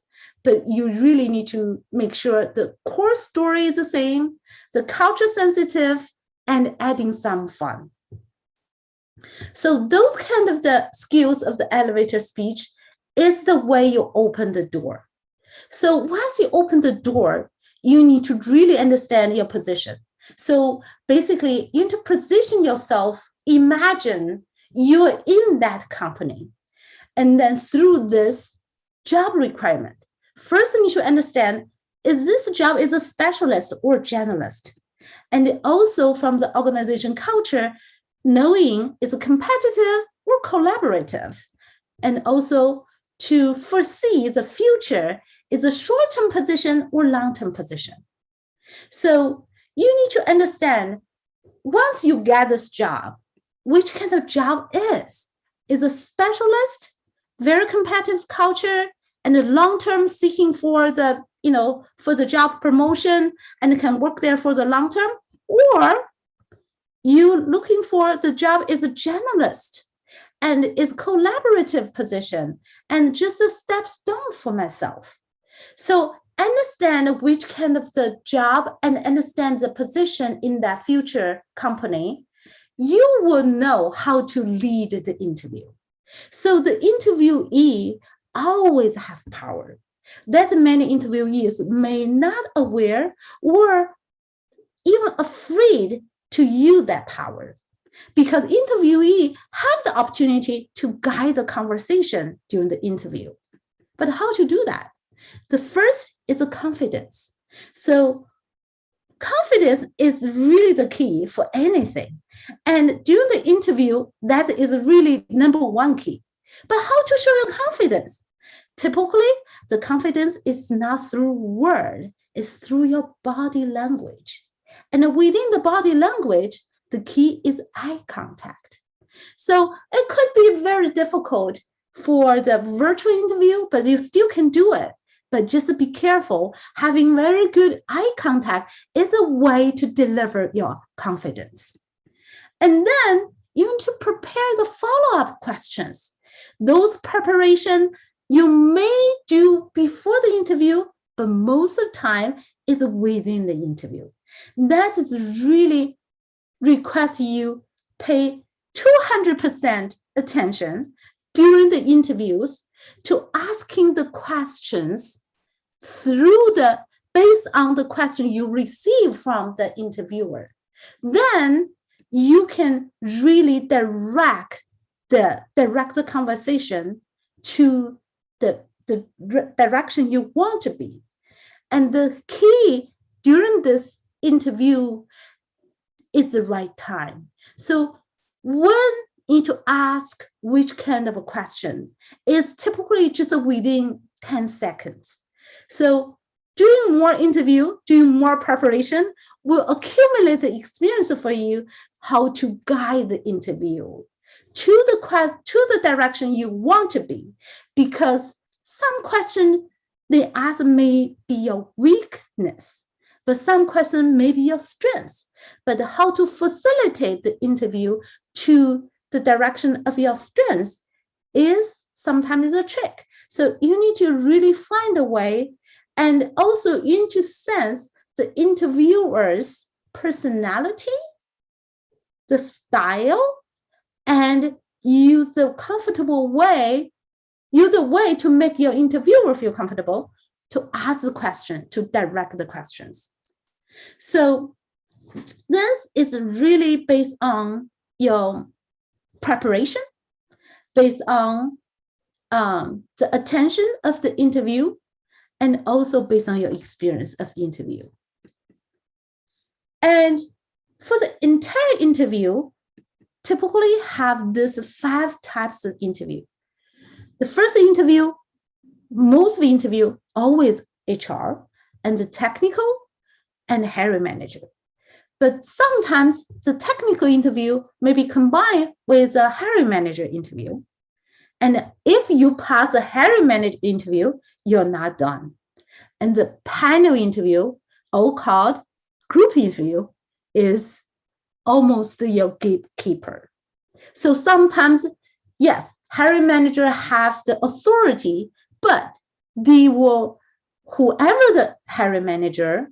But you really need to make sure the core story is the same, the culture sensitive, and adding some fun. So those kind of the skills of the elevator speech is the way you open the door. So once you open the door, you need to really understand your position. So basically, you need to position yourself, imagine you're in that company. And then through this job requirement, first you need to understand, is this job is a specialist or generalist? And also from the organization culture, knowing is it competitive or collaborative? And also to foresee the future, is a short-term position or long-term position? So you need to understand, once you get this job, which kind of job is a specialist, very competitive culture, and a long-term seeking for the, for the job promotion and can work there for the long term, or you looking for the job is a generalist and is collaborative position and just a stepstone for myself. So understand which kind of the job and understand the position in that future company, you will know how to lead the interview. So the interviewee always have power that many interviewees may not aware or even afraid to use that power, because interviewee have the opportunity to guide the conversation during the interview. But how to do that? The first is a confidence. So confidence is really the key for anything. And during the interview, that is really number one key. But how to show your confidence? Typically, the confidence is not through word, it's through your body language. And within the body language, the key is eye contact. So it could be very difficult for the virtual interview, but you still can do it. But just be careful, having very good eye contact is a way to deliver your confidence. And then you need to prepare the follow-up questions. Those preparation you may do before the interview, but most of the time is within the interview. That is really request you pay 200% attention during the interviews to asking the questions based on the question you receive from the interviewer. Then you can really direct the conversation to the direction you want to be. And the key during this interview is the right time. So when you need to ask which kind of a question is typically just within 10 seconds. So doing more interview, doing more preparation will accumulate the experience for you how to guide the interview to the direction you want to be, because some question they ask may be your weakness, but some question may be your strengths. But how to facilitate the interview to the direction of your strengths is sometimes a trick. So you need to really find a way, and also you need to sense the interviewer's personality, the style, and use the way to make your interviewer feel comfortable to ask the question, to direct the questions. So this is really based on your preparation, based on the attention of the interview, and also based on your experience of the interview. And for the entire interview, typically have these 5 types of interview. The first interview, most of the interview, always HR. and the technical and hiring manager. But sometimes the technical interview may be combined with a hiring manager interview. And if you pass a hiring manager interview, you're not done. And the panel interview, all called group interview, is almost your gatekeeper. So sometimes, yes, hiring manager have the authority, but they will, whoever the hiring manager,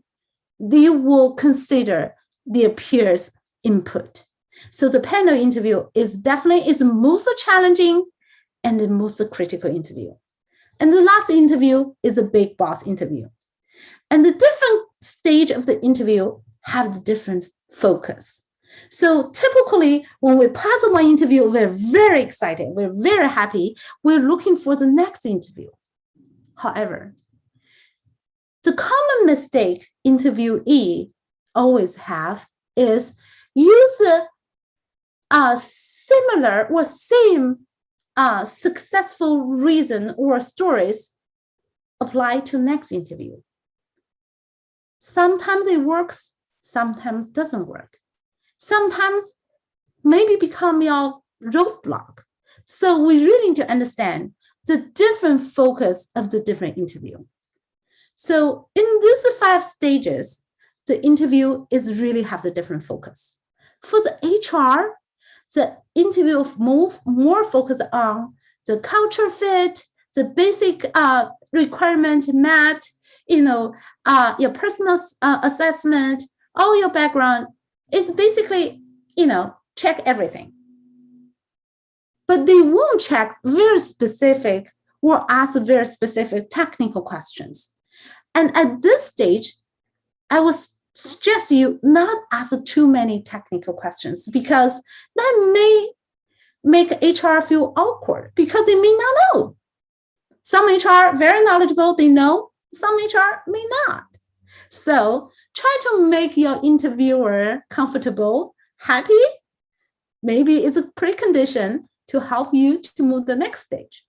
they will consider their peers' input. So the panel interview is definitely the most challenging and the most critical interview. And the last interview is a big boss interview. And the different stage of the interview have the different focus. So typically, when we pass one interview, we're very excited, we're very happy, we're looking for the next interview. However, the common mistake interviewee always have is use a similar or same successful reason or stories apply to next interview. Sometimes it works, sometimes it doesn't work. Sometimes maybe become your roadblock. So we really need to understand the different focus of the different interview. So in these 5 stages, the interview is really have the different focus. For the HR, the interview more focused on the culture fit, the basic requirement met, your personal assessment, all your background is basically, check everything. But they won't check very specific or ask very specific technical questions. And at this stage, I would suggest you not ask too many technical questions because that may make HR feel awkward because they may not know. Some HR very knowledgeable, they know. Some HR may not. So try to make your interviewer comfortable, happy. Maybe it's a precondition to help you to move the next stage.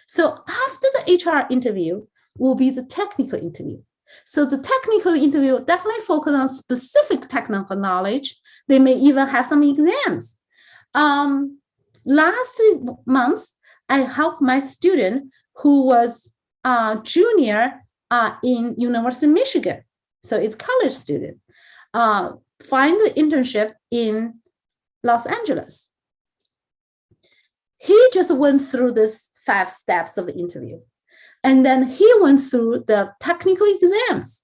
So after the HR interview will be the technical interview. So the technical interview definitely focus on specific technical knowledge. They may even have some exams. Last month, I helped my student who was a junior in University of Michigan. So it's college student, find the internship in Los Angeles. He just went through this 5 steps of the interview. And then he went through the technical exams.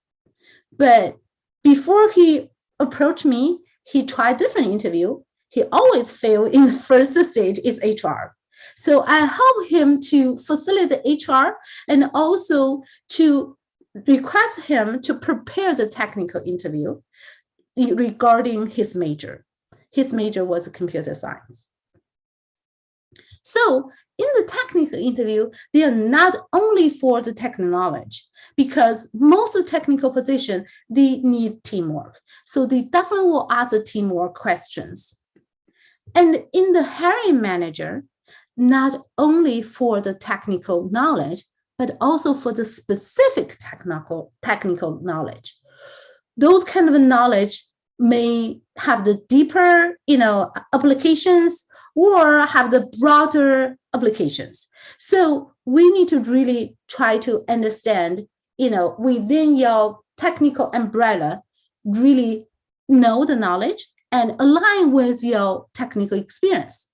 But before he approached me, he tried different interview. He always failed in the first stage is HR. So I help him to facilitate HR and also to request him to prepare the technical interview regarding his major. His major was computer science. So in the technical interview, they are not only for the technical knowledge, because most of the technical position, they need teamwork. So they definitely will ask the teamwork questions. And in the hiring manager, not only for the technical knowledge, but also for the specific technical knowledge. Those kind of knowledge may have the deeper, applications or have the broader applications. So we need to really try to understand, within your technical umbrella, really know the knowledge and align with your technical experience.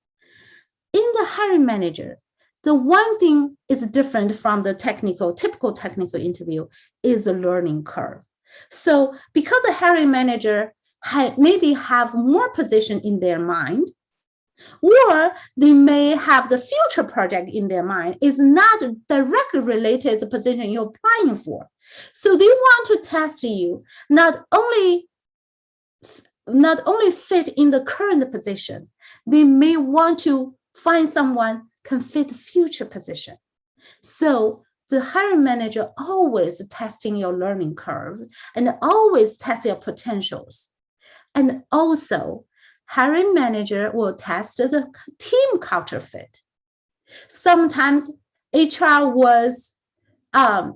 In the hiring manager, the one thing is different from the typical technical interview is the learning curve. So because the hiring manager maybe have more position in their mind, or they may have the future project in their mind, is not directly related to the position you're applying for. So they want to test you not only fit in the current position, they may want to find someone can fit the future position. So the hiring manager always testing your learning curve and always test your potentials. And also, hiring manager will test the team culture fit. Sometimes HR was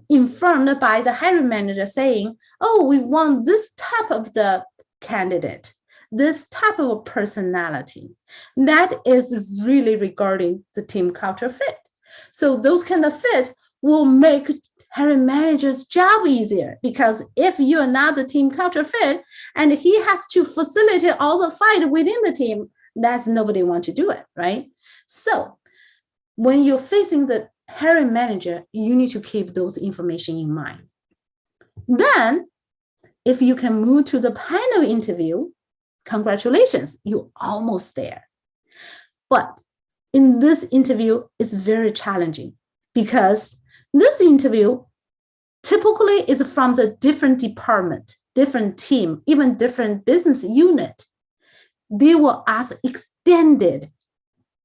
informed by the hiring manager saying, oh, we want this type of the candidate, this type of a personality. That is really regarding the team culture fit. So those kind of fit will make hiring manager's job easier, because if you are not the team culture fit and he has to facilitate all the fight within the team, that's nobody want to do it, right? So when you're facing the hiring manager, you need to keep those information in mind. Then if you can move to the panel interview, congratulations, you're almost there. But in this interview, it's very challenging, because this interview typically is from the different department, different team, even different business unit. They will ask extended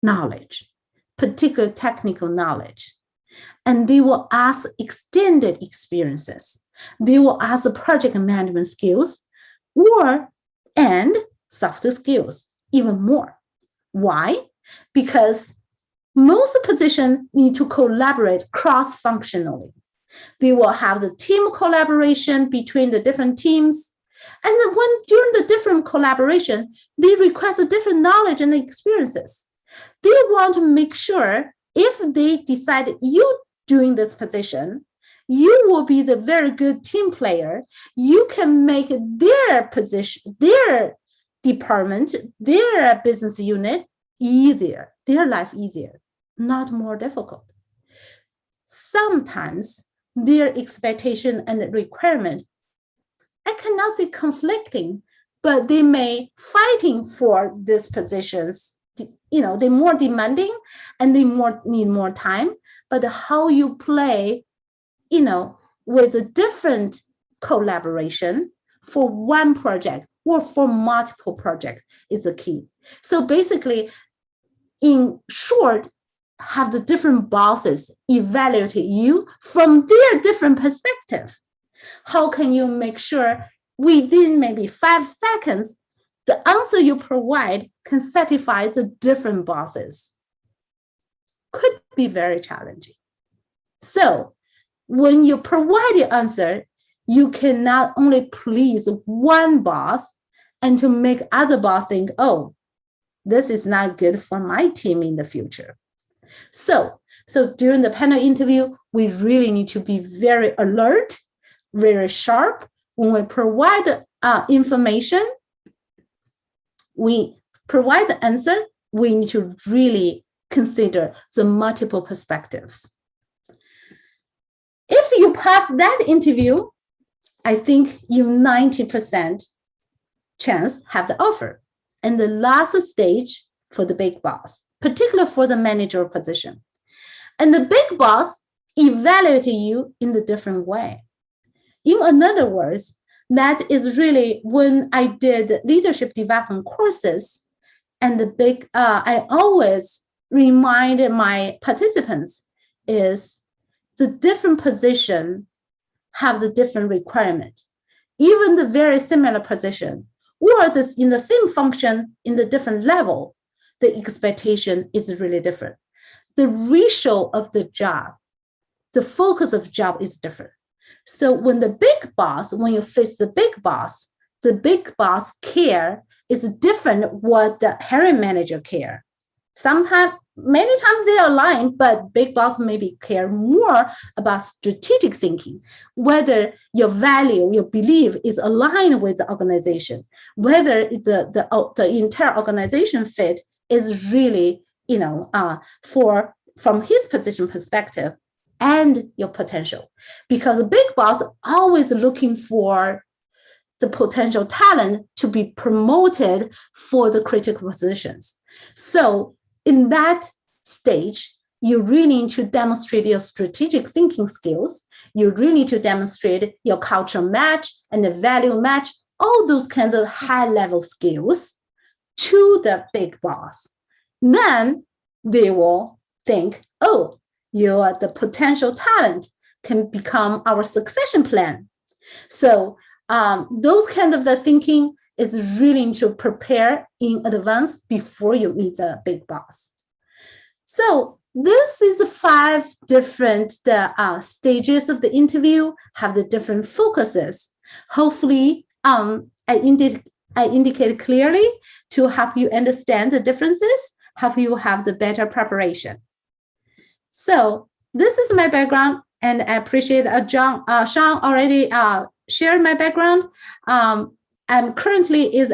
knowledge, particular technical knowledge, and they will ask extended experiences. They will ask the project management skills and soft skills even more. Why? Because most positions need to collaborate cross-functionally. They will have the team collaboration between the different teams. And when during the different collaboration, they request a different knowledge and experiences. They want to make sure if they decide you doing this position, you will be the very good team player. You can make their position, their department, their business unit easier, their life easier, not more difficult. Sometimes their expectation and requirement, I cannot say conflicting, but they may fighting for these positions. They're more demanding and they need more time. But how you play, with a different collaboration for one project or for multiple projects is the key. So basically, in short, have the different bosses evaluate you from their different perspective. How can you make sure within maybe 5 seconds, the answer you provide can satisfy the different bosses? Could be very challenging. So when you provide the answer, you can not only please one boss and to make other boss think, oh, this is not good for my team in the future. So during the panel interview, we really need to be very alert, very sharp. When we provide information, we provide the answer, we need to really consider the multiple perspectives. If you pass that interview, I think you 90% chance have the offer. And the last stage for the big boss, particularly for the manager position. And the big boss evaluate you in a different way. In other words, that is really when I did leadership development courses, and I always remind my participants is the different position have the different requirement. Even the very similar position or this in the same function in the different level, the expectation is really different. The ratio of the job, the focus of job is different. So when you face the big boss care is different what the hiring manager care. Many times they are aligned, but big boss maybe care more about strategic thinking, whether your value, your belief is aligned with the organization, whether the entire organization fit is really, from his position perspective and your potential. Because a big boss always looking for the potential talent to be promoted for the critical positions. So in that stage, you really need to demonstrate your strategic thinking skills. You really need to demonstrate your culture match and the value match, all those kinds of high-level skills to the big boss. Then they will think, oh, you are the potential talent can become our succession plan. So those kind of the thinking is really to prepare in advance before you meet the big boss. So this is 5 different stages of the interview, have the different focuses. Hopefully, I indicated clearly to help you understand the differences, help you have the better preparation. So this is my background, and I appreciate Sean already shared my background. I'm currently is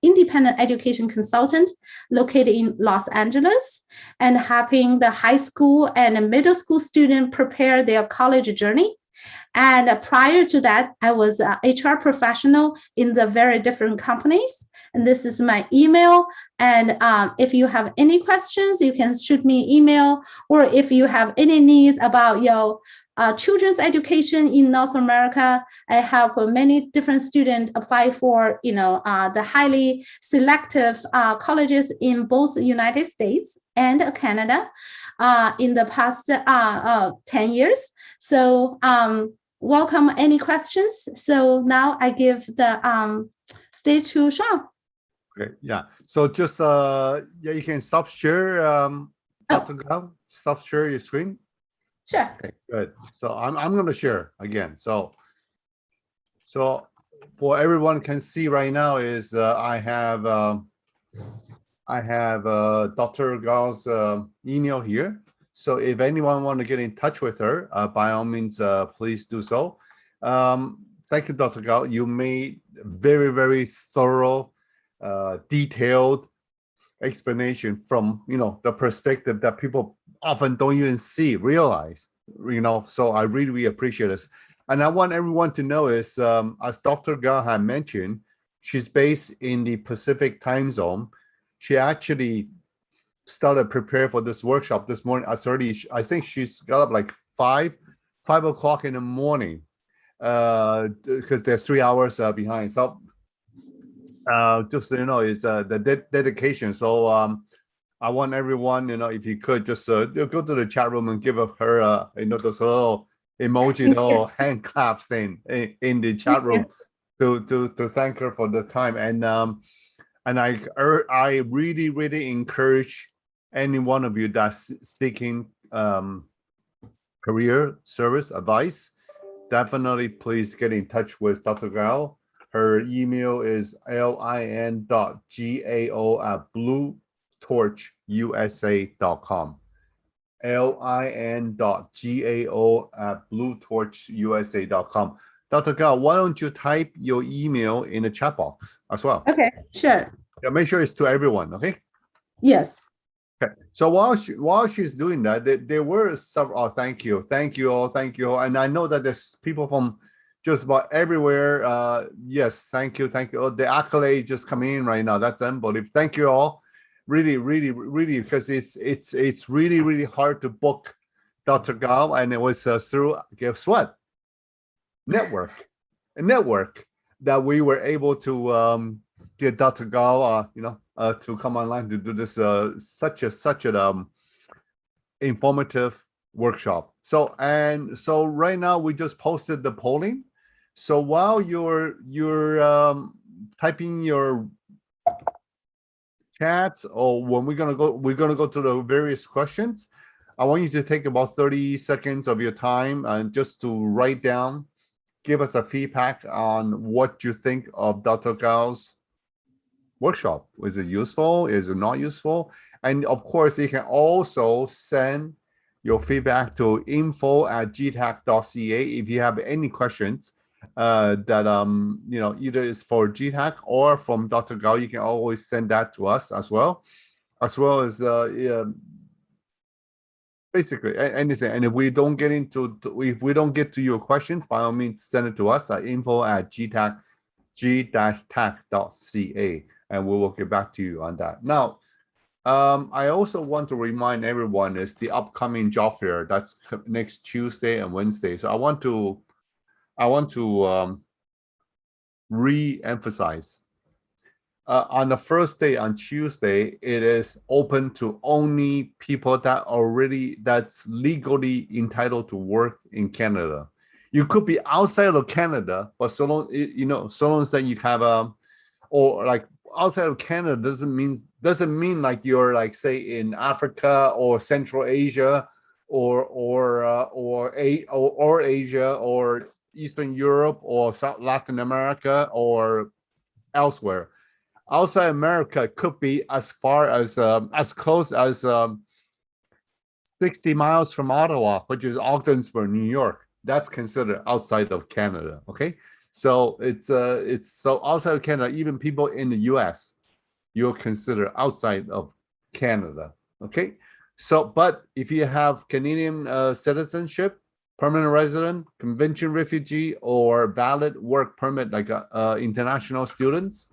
independent education consultant located in Los Angeles and helping the high school and middle school student prepare their college journey. And prior to that, I was an HR professional in the very different companies. And this is my email. And if you have any questions, you can shoot me an email. Or if you have any needs about your children's education in North America, I help many different students apply for, the highly selective colleges in both the United States and Canada in the past 10 years. So welcome any questions. So now I give the stage to Sean. Okay, yeah. So just you can stop share, Dr. Gao. Stop share your screen. Sure. Okay, good. So I'm going to share again. So for everyone can see right now is I have Dr. Gao's email here. So if anyone want to get in touch with her, by all means, please do so. Thank you, Dr. Gao. You made very, very thorough, detailed explanation from the perspective that people often don't even realize. So I really, really appreciate this. And I want everyone to know is, as Dr. Gao had mentioned, she's based in the Pacific time zone. She actually started prepare for this workshop this morning as early. I think she's got up like 5 o'clock in the morning, because there's 3 hours behind. So just so you know, it's the dedication. So I want everyone, if you could just go to the chat room and give her those little emoji, little hand claps thing in the chat room to thank her for the time. And I really, really encourage any one of you that's seeking career service advice, definitely please get in touch with Dr. Gao. Her email is lin.gao@bluetorchusa.com. lin.gao@bluetorchusa.com. Dr. Gao, why don't you type your email in the chat box as well? Okay, sure. Yeah, make sure it's to everyone, okay? Yes. Okay. So while she's doing that, there were some. Oh, thank you all, and I know that there's people from just about everywhere. Yes, thank you. Oh, the accolade just coming in right now. That's unbelievable. Thank you all, really, really, really, because it's really, really hard to book Dr. Gao, and it was through, guess what? A network that we were able to get Dr. Gao, to come online to do this such an informative workshop. So right now we just posted the polling. So while you're typing your chats, or when we're gonna go to the various questions, I want you to take about 30 seconds of your time and just to write down, give us a feedback on what you think of Dr. Gao's workshop. Is it useful? Is it not useful? And of course, you can also send your feedback to info@gtac.ca if you have any questions that either it's for G-TAC or from Dr. Gao. You can always send that to us as well as basically anything. And if we don't get to your questions, by all means, send it to us at info@g-tac.ca, and we will get back to you on that. Now, I also want to remind everyone is the upcoming job fair. That's next Tuesday and Wednesday. So I want to re-emphasize. On the first day, on Tuesday, it is open to only people that's legally entitled to work in Canada. You could be outside of Canada, but so long as that you have or like outside of Canada doesn't mean doesn't mean like you're like say in Africa or Central Asia or Asia or Eastern Europe or South Latin America or elsewhere. Outside America could be as far as close as 60 miles from Ottawa, which is Ogdensburg, New York. That's considered outside of Canada. Okay, so it's so outside of Canada, even people in the U.S. you'll consider outside of Canada. Okay, so but if you have Canadian citizenship, permanent resident, convention refugee, or valid work permit like international students,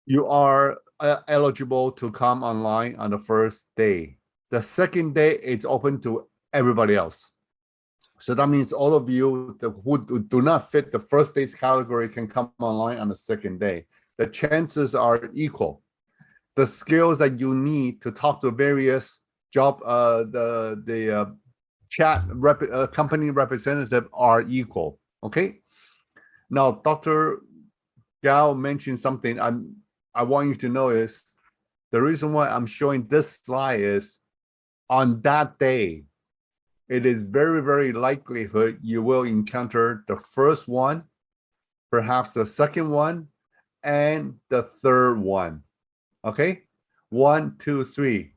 you are eligible to come online on the first day. The second day, it's open to everybody else. So that means all of you who do not fit the first day's category can come online on the second day. The chances are equal. The skills that you need to talk to various job, company representative are equal. Okay. Now, Dr. Gao mentioned something I want you to know is the reason why I'm showing this slide is on that day, it is very, very likelihood you will encounter the first one, perhaps the second one, and the third one. Okay, 1, 2, 3.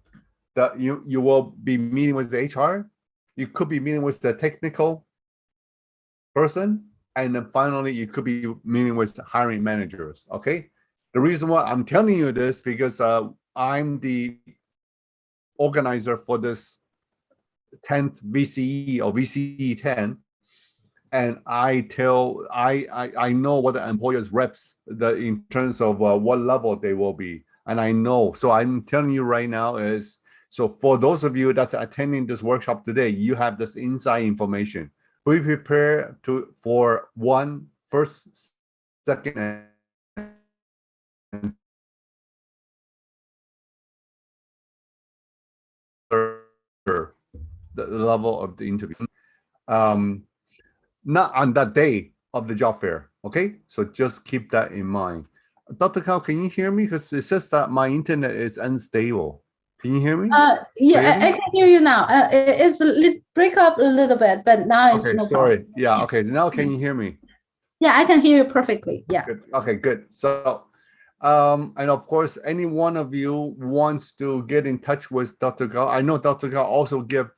That you will be meeting with the HR. You could be meeting with the technical person, and then finally you could be meeting with the hiring managers. Okay, the reason why I'm telling you this because I'm the organizer for this 10th VCE or VCE 10, and I know what the employers reps in terms of what level they will be, and I know. So I'm telling you right now is so for those of you that's attending this workshop today, you have this inside information. Be prepared for one, first, second, and third, the level of the interview. Not on that day of the job fair. Okay, so just keep that in mind. Dr. Kao, can you hear me? Because it says that my internet is unstable. Can you hear me? Yeah, I can hear you now. It's break up a little bit, but now it's okay. no Sorry. problem. Yeah. Okay. So now can you hear me? Yeah, I can hear you perfectly. Yeah. Good. Okay. Good. So, and of course, any one of you wants to get in touch with Dr. Gao. I know Dr. Gao also give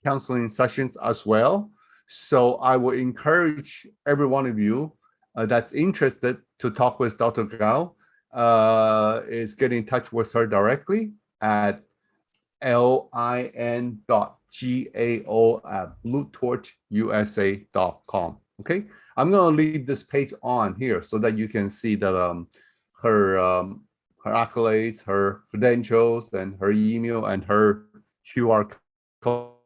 counseling sessions as well. So I will encourage every one of you that's interested to talk with Dr. Gao is get in touch with her directly at lin.gao@bluetorchusa.com. Okay, I'm gonna leave this page on here so that you can see that her accolades, her credentials, and her email and her QR code.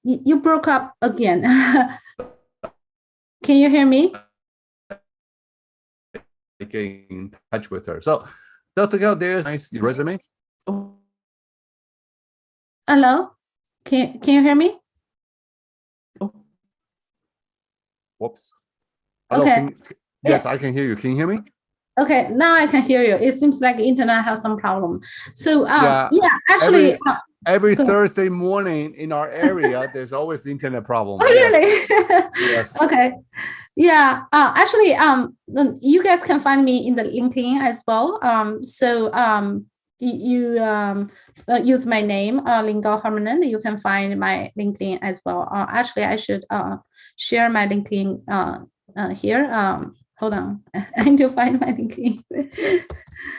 You broke up again. Can you hear me? Getting in touch with her. So, Dr. Gao, there's nice resume. Hello, can you hear me? Whoops. Hello, Okay. yes, I can hear you. Can you hear me? Okay, now I can hear you. It seems like internet has some problem. So yeah, actually, every Thursday morning in our area, there's always the internet problem. Oh, really? Yes. Okay. Yeah. Actually, you guys can find me in the LinkedIn as well. So you use my name, Gao Hermann. You can find my LinkedIn as well. Actually, I should share my LinkedIn here. Hold on, I need to find my LinkedIn.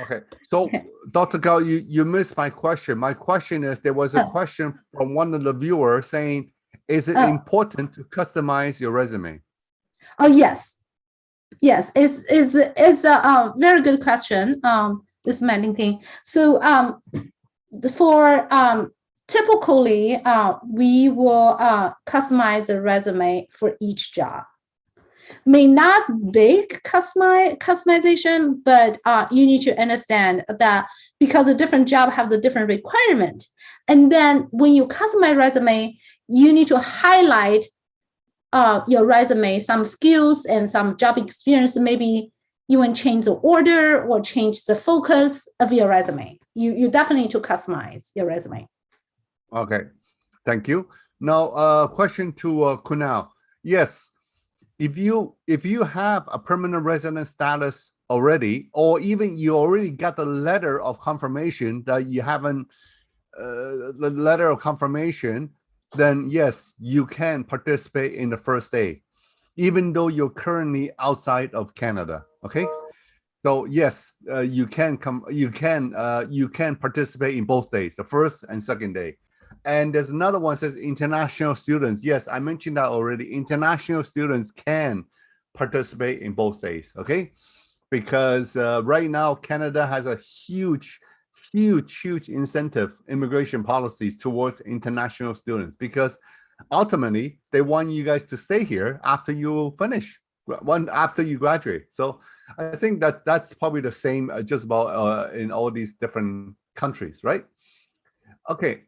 Okay, so okay. Dr. Gao, you missed my question. My question is, there was a question from one of the viewers saying, is it important to customize your resume? Oh, yes. Yes, it's a very good question. This is my LinkedIn. So for typically, we will customize the resume for each job. May not big customization, but you need to understand that because the different job have the different requirement. And then when you customize resume, you need to highlight your resume, some skills and some job experience, maybe even change the order or change the focus of your resume. You definitely need to customize your resume. Okay, thank you. Now, question to Kunal. Yes, if you have a permanent resident status already, or even you already got the letter of confirmation that you haven't, the letter of confirmation, then yes, you can participate in the first day, even though you're currently outside of Canada. Okay, so yes, you can participate in both days, the first and second day. And there's another one that says international students. Yes, I mentioned that already. International students can participate in both days. Okay, because right now Canada has a huge incentive immigration policies towards international students, because ultimately they want you guys to stay here after you finish, after you graduate. So I think that that's probably the same just about in all these different countries, right? Okay.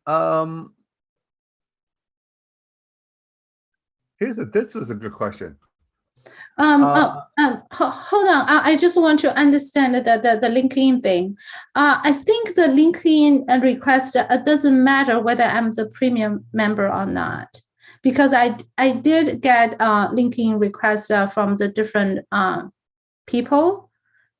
This is a good question. Hold on. I just want to understand the LinkedIn thing. I think the LinkedIn request doesn't matter whether I'm the premium member or not, because I did get LinkedIn requests from the different people,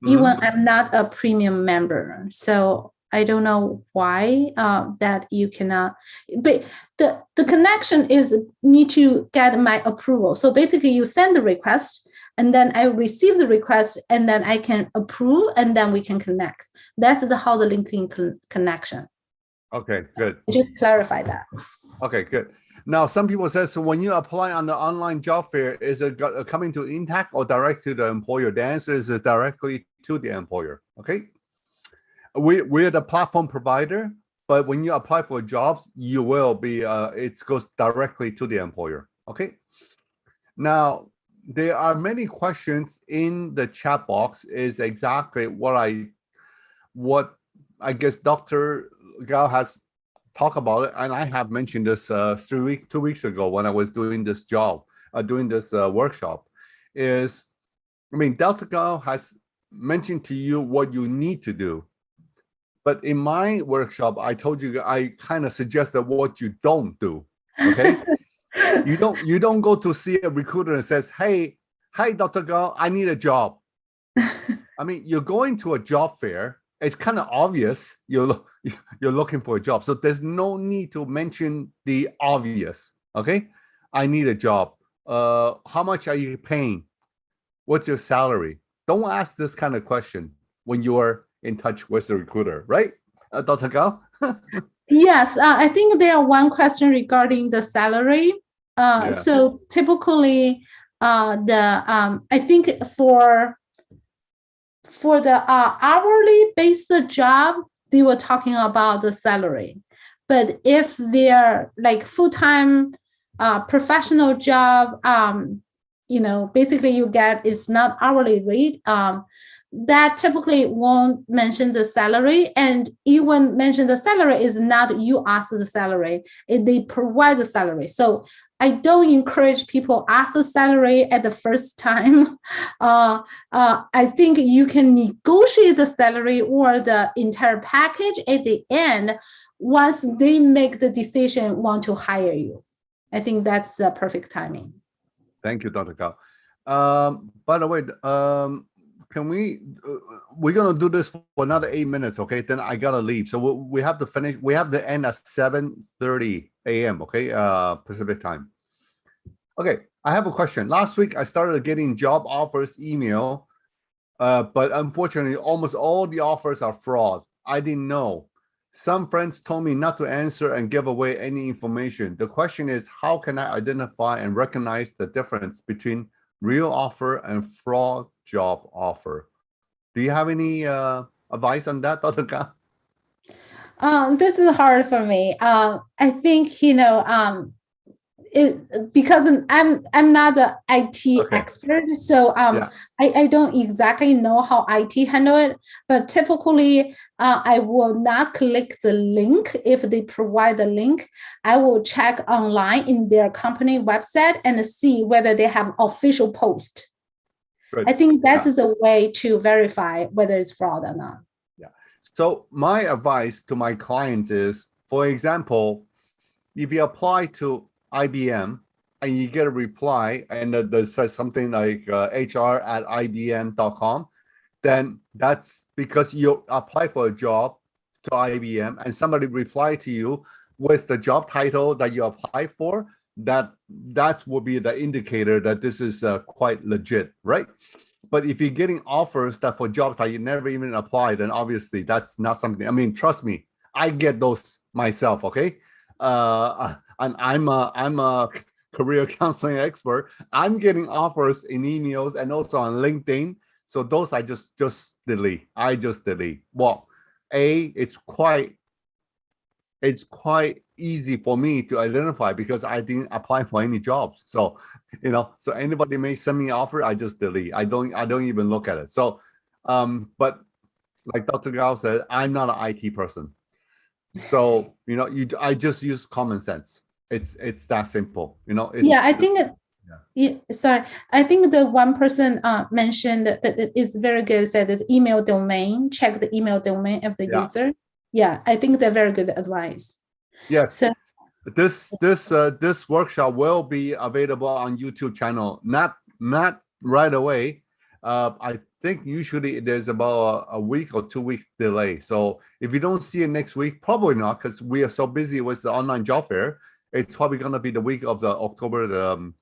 even I'm not a premium member. So I don't know why that you cannot, but the connection is need to get my approval. So basically you send the request and then I receive the request and then I can approve and then we can connect. That's how the LinkedIn connection. Okay, good. Just clarify that. Okay, good. Now, some people say, so when you apply on the online job fair, is it coming to In-TAC or direct to the employer? The answer is directly to the employer. Okay. We're the platform provider, but when you apply for jobs, you will be, it goes directly to the employer. Okay. Now, there are many questions in the chat box is exactly what I guess Dr. Gao has talked about it. And I have mentioned this 2 weeks ago when I was doing this job, doing this workshop is, I mean, Dr. Gao has mentioned to you what you need to do. But in my workshop, I told you, I kind of suggested what you don't do. Okay. You don't go to see a recruiter and says, hey, hi, Dr. Gao, I need a job. I mean, you're going to a job fair. It's kind of obvious you're looking for a job. So there's no need to mention the obvious. Okay. I need a job. How much are you paying? What's your salary? Don't ask this kind of question when you're in touch with the recruiter, right? Dr. Gao? Yes, I think there are one question regarding the salary. So typically, I think for the hourly based job, they were talking about the salary. But if they're like full-time professional job, basically you get it's not hourly rate. That typically won't mention the salary, and even mention the salary is not you ask the salary, they provide the salary. So I don't encourage people ask the salary at the first time. I think you can negotiate the salary or the entire package at the end once they make the decision want to hire you. I think that's the perfect timing. Thank you, Dr. Gao. By the way, can we're going to do this for another 8 minutes, okay? Then I got to leave. So we have to finish. We have to end at 7:30 a.m., okay? Pacific time. Okay, I have a question. Last week, I started getting job offers email, but unfortunately, almost all the offers are fraud. I didn't know. Some friends told me not to answer and give away any information. The question is, how can I identify and recognize the difference between real offer and fraud job offer? Do you have any advice on that, Dr. Gao? This is hard for me. I think because I'm not the IT expert, so I don't exactly know how IT handle it. But typically, I will not click the link. If they provide the link, I will check online in their company website and see whether they have official post. Good. I think that is a way to verify whether it's fraud or not. Yeah. So my advice to my clients is, for example, if you apply to IBM and you get a reply and that says something like hr@ibm.com, then that's because you apply for a job to IBM and somebody reply to you with the job title that you apply for. That will be the indicator that this is quite legit, right? But if you're getting offers that for jobs that you never even applied, then obviously that's not something. I mean, trust me, I get those myself. Okay, and I'm a career counseling expert. I'm getting offers in emails and also on LinkedIn. So those I just delete. I just delete. Well, it's quite easy for me to identify because I didn't apply for any jobs. So, so anybody may send me an offer, I just delete. I don't even look at it. So, but like Dr. Gao said, I'm not an IT person. So, I just use common sense. It's that simple, I think sorry. I think the one person mentioned that it's very good. Said that email domain, check the email domain of the user. Yeah, I think they're very good advice. Yes. So this workshop will be available on YouTube channel. Not right away. I think usually there's about a week or 2 weeks delay. So if you don't see it next week, probably not, because we are so busy with the online job fair. It's probably gonna be the week of the October the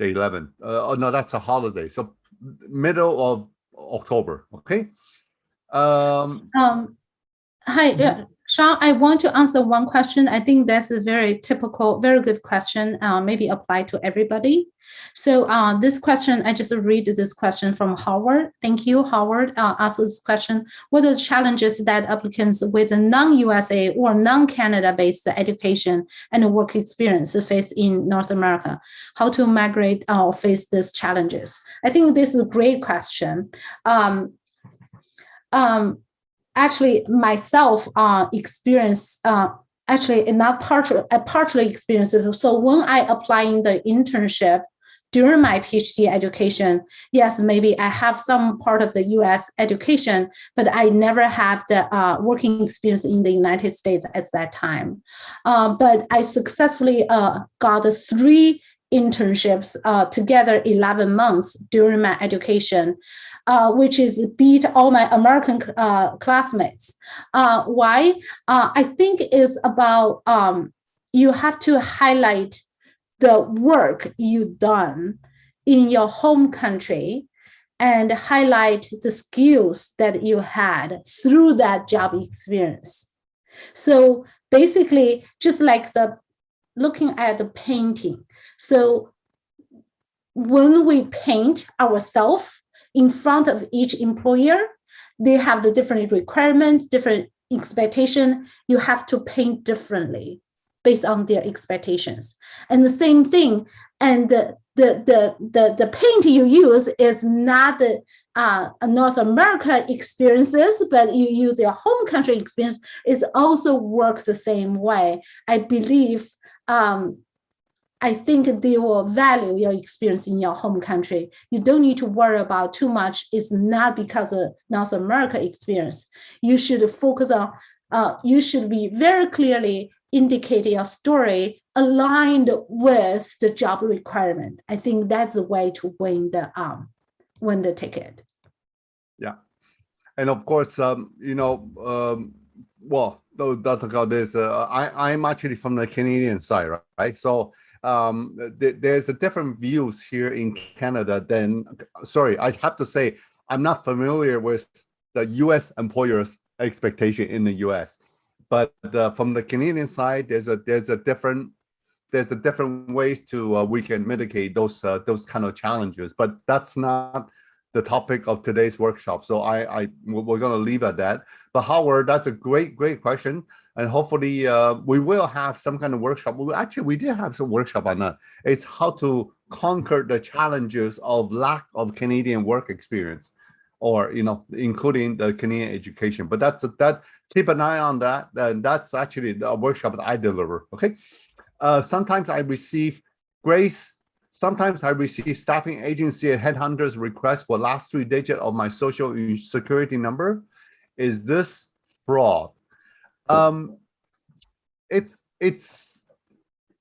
11th. Oh no, that's a holiday. So middle of October. Okay. Hi, Sean, I want to answer one question. I think that's a very typical, very good question, maybe apply to everybody. So this question, I just read this question from Howard. Thank you, Howard, asked this question. What are the challenges that applicants with a non-USA or non-Canada based education and work experience face in North America? How to migrate or face these challenges? I think this is a great question. Actually, myself experience actually not partially experienced. So when I applying the internship during my PhD education, yes, maybe I have some part of the US education, but I never have the working experience in the United States at that time. But I successfully got 3 internships together 11 months during my education. Which is beat all my American classmates. Why? I think is about you have to highlight the work you've done in your home country and highlight the skills that you had through that job experience. So basically, just like looking at the painting. So when we paint ourselves, in front of each employer, they have the different requirements, different expectation. You have to paint differently based on their expectations. And the same thing, and the paint you use is not the North America experiences, but you use your home country experience. It also works the same way. I believe I think they will value your experience in your home country. You don't need to worry about too much. It's not because of North America experience. You should focus on, you should be very clearly indicate your story aligned with the job requirement. I think that's the way to win the ticket. Yeah. And of course, well, that's about this. I'm actually from the Canadian side, right? So there's a different views here in Canada than, sorry, I have to say, I'm not familiar with the US employers' expectation in the US, but from the Canadian side, there's a different ways to we can mitigate those kind of challenges, but that's not the topic of today's workshop. So we're going to leave at that. But Howard, that's a great question. And hopefully we will have some kind of workshop. We did have some workshop on that. It's how to conquer the challenges of lack of Canadian work experience. or including the Canadian education. But that keep an eye on that. That's actually the workshop that I deliver. Okay. Sometimes I receive Grace. Sometimes I receive staffing agency and headhunters request for last 3 digits of my social security number. Is this fraud? It's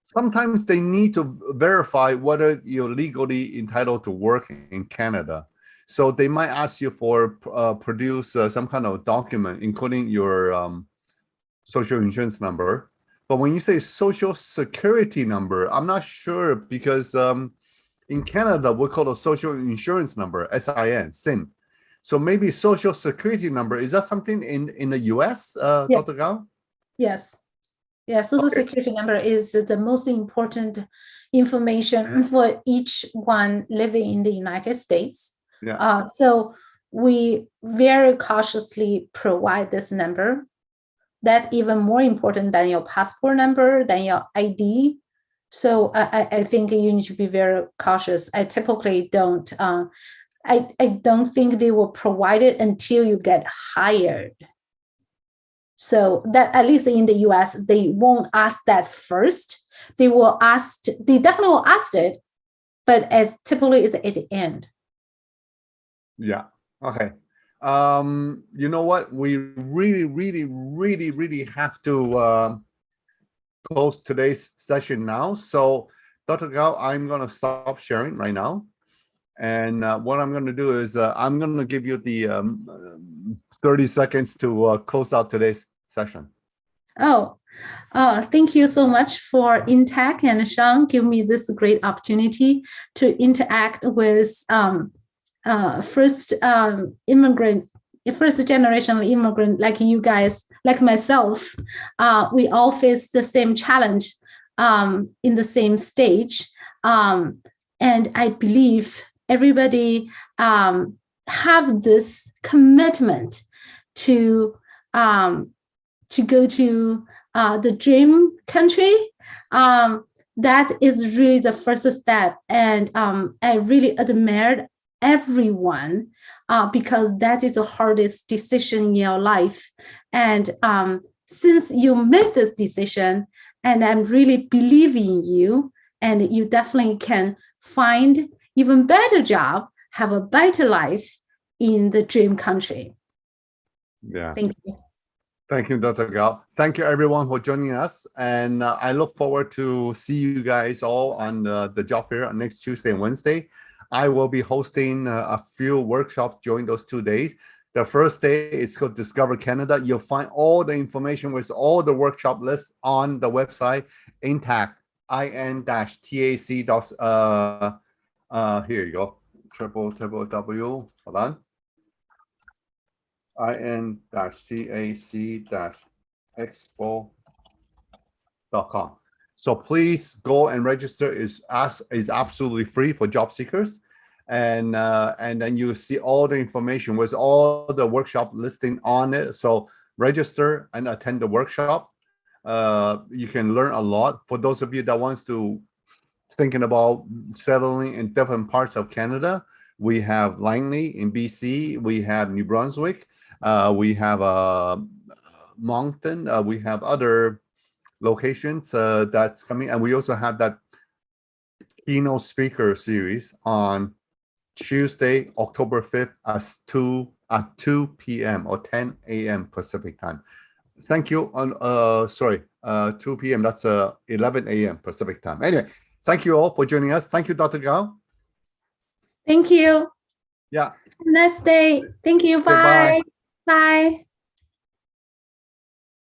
sometimes they need to verify whether you're legally entitled to work in Canada. So they might ask you for produce some kind of document, including your social insurance number. But when you say social security number, I'm not sure because in Canada, we call it social insurance number, SIN. So maybe social security number, is that something in the US, Yeah. Dr. Gao? Yes. Yeah, social security number is the most important information for each one living in the United States. Yeah. So we very cautiously provide this number. That's even more important than your passport number, than your ID. So I think you need to be very cautious. I typically don't. I don't think they will provide it until you get hired. So that at least in the US, they won't ask that first. They definitely will ask it, but as typically it's at the end. Yeah. Okay. You know what? We really have to close today's session now. So Dr. Gao, I'm going to stop sharing right now. And what I'm going to do is I'm going to give you the 30 seconds to close out today's session. Thank you so much for In-TAC and Sean give me this great opportunity to interact with first generation of immigrant like you guys, like myself. We all face the same challenge in the same stage. And I believe everybody have this commitment to go to the dream country. That is really the first step. And I really admired everyone because that is the hardest decision in your life. And since you made this decision, and I'm really believing in you, and you definitely can find even better job, have a better life in the dream country. Yeah. Thank you. Thank you, Dr. Gao. Thank you, everyone, for joining us. And I look forward to see you guys all on the job fair on next Tuesday and Wednesday. I will be hosting a few workshops during those 2 days. The first day is called Discover Canada. You'll find all the information with all the workshop lists on the website, InTAC, IN-TAC. Here you go, www, hold on. IN-TAC-expo.com. So please go and register. Is absolutely free for job seekers, and then you see all the information with all the workshop listing on it. So register and attend the workshop. You can learn a lot. For those of you that wants to thinking about settling in different parts of Canada, we have Langley in BC. We have New Brunswick. We have Moncton. We have other locations that's coming, and we also have that keynote speaker series on Tuesday, October 5th at 2 p.m. or 10 a.m. Pacific time. Thank you. 2 p.m. That's 11 a.m. Pacific time. Anyway, thank you all for joining us. Thank you, Dr. Gao. Thank you. Yeah. Have a nice day. Thank you. Bye. Goodbye. Bye.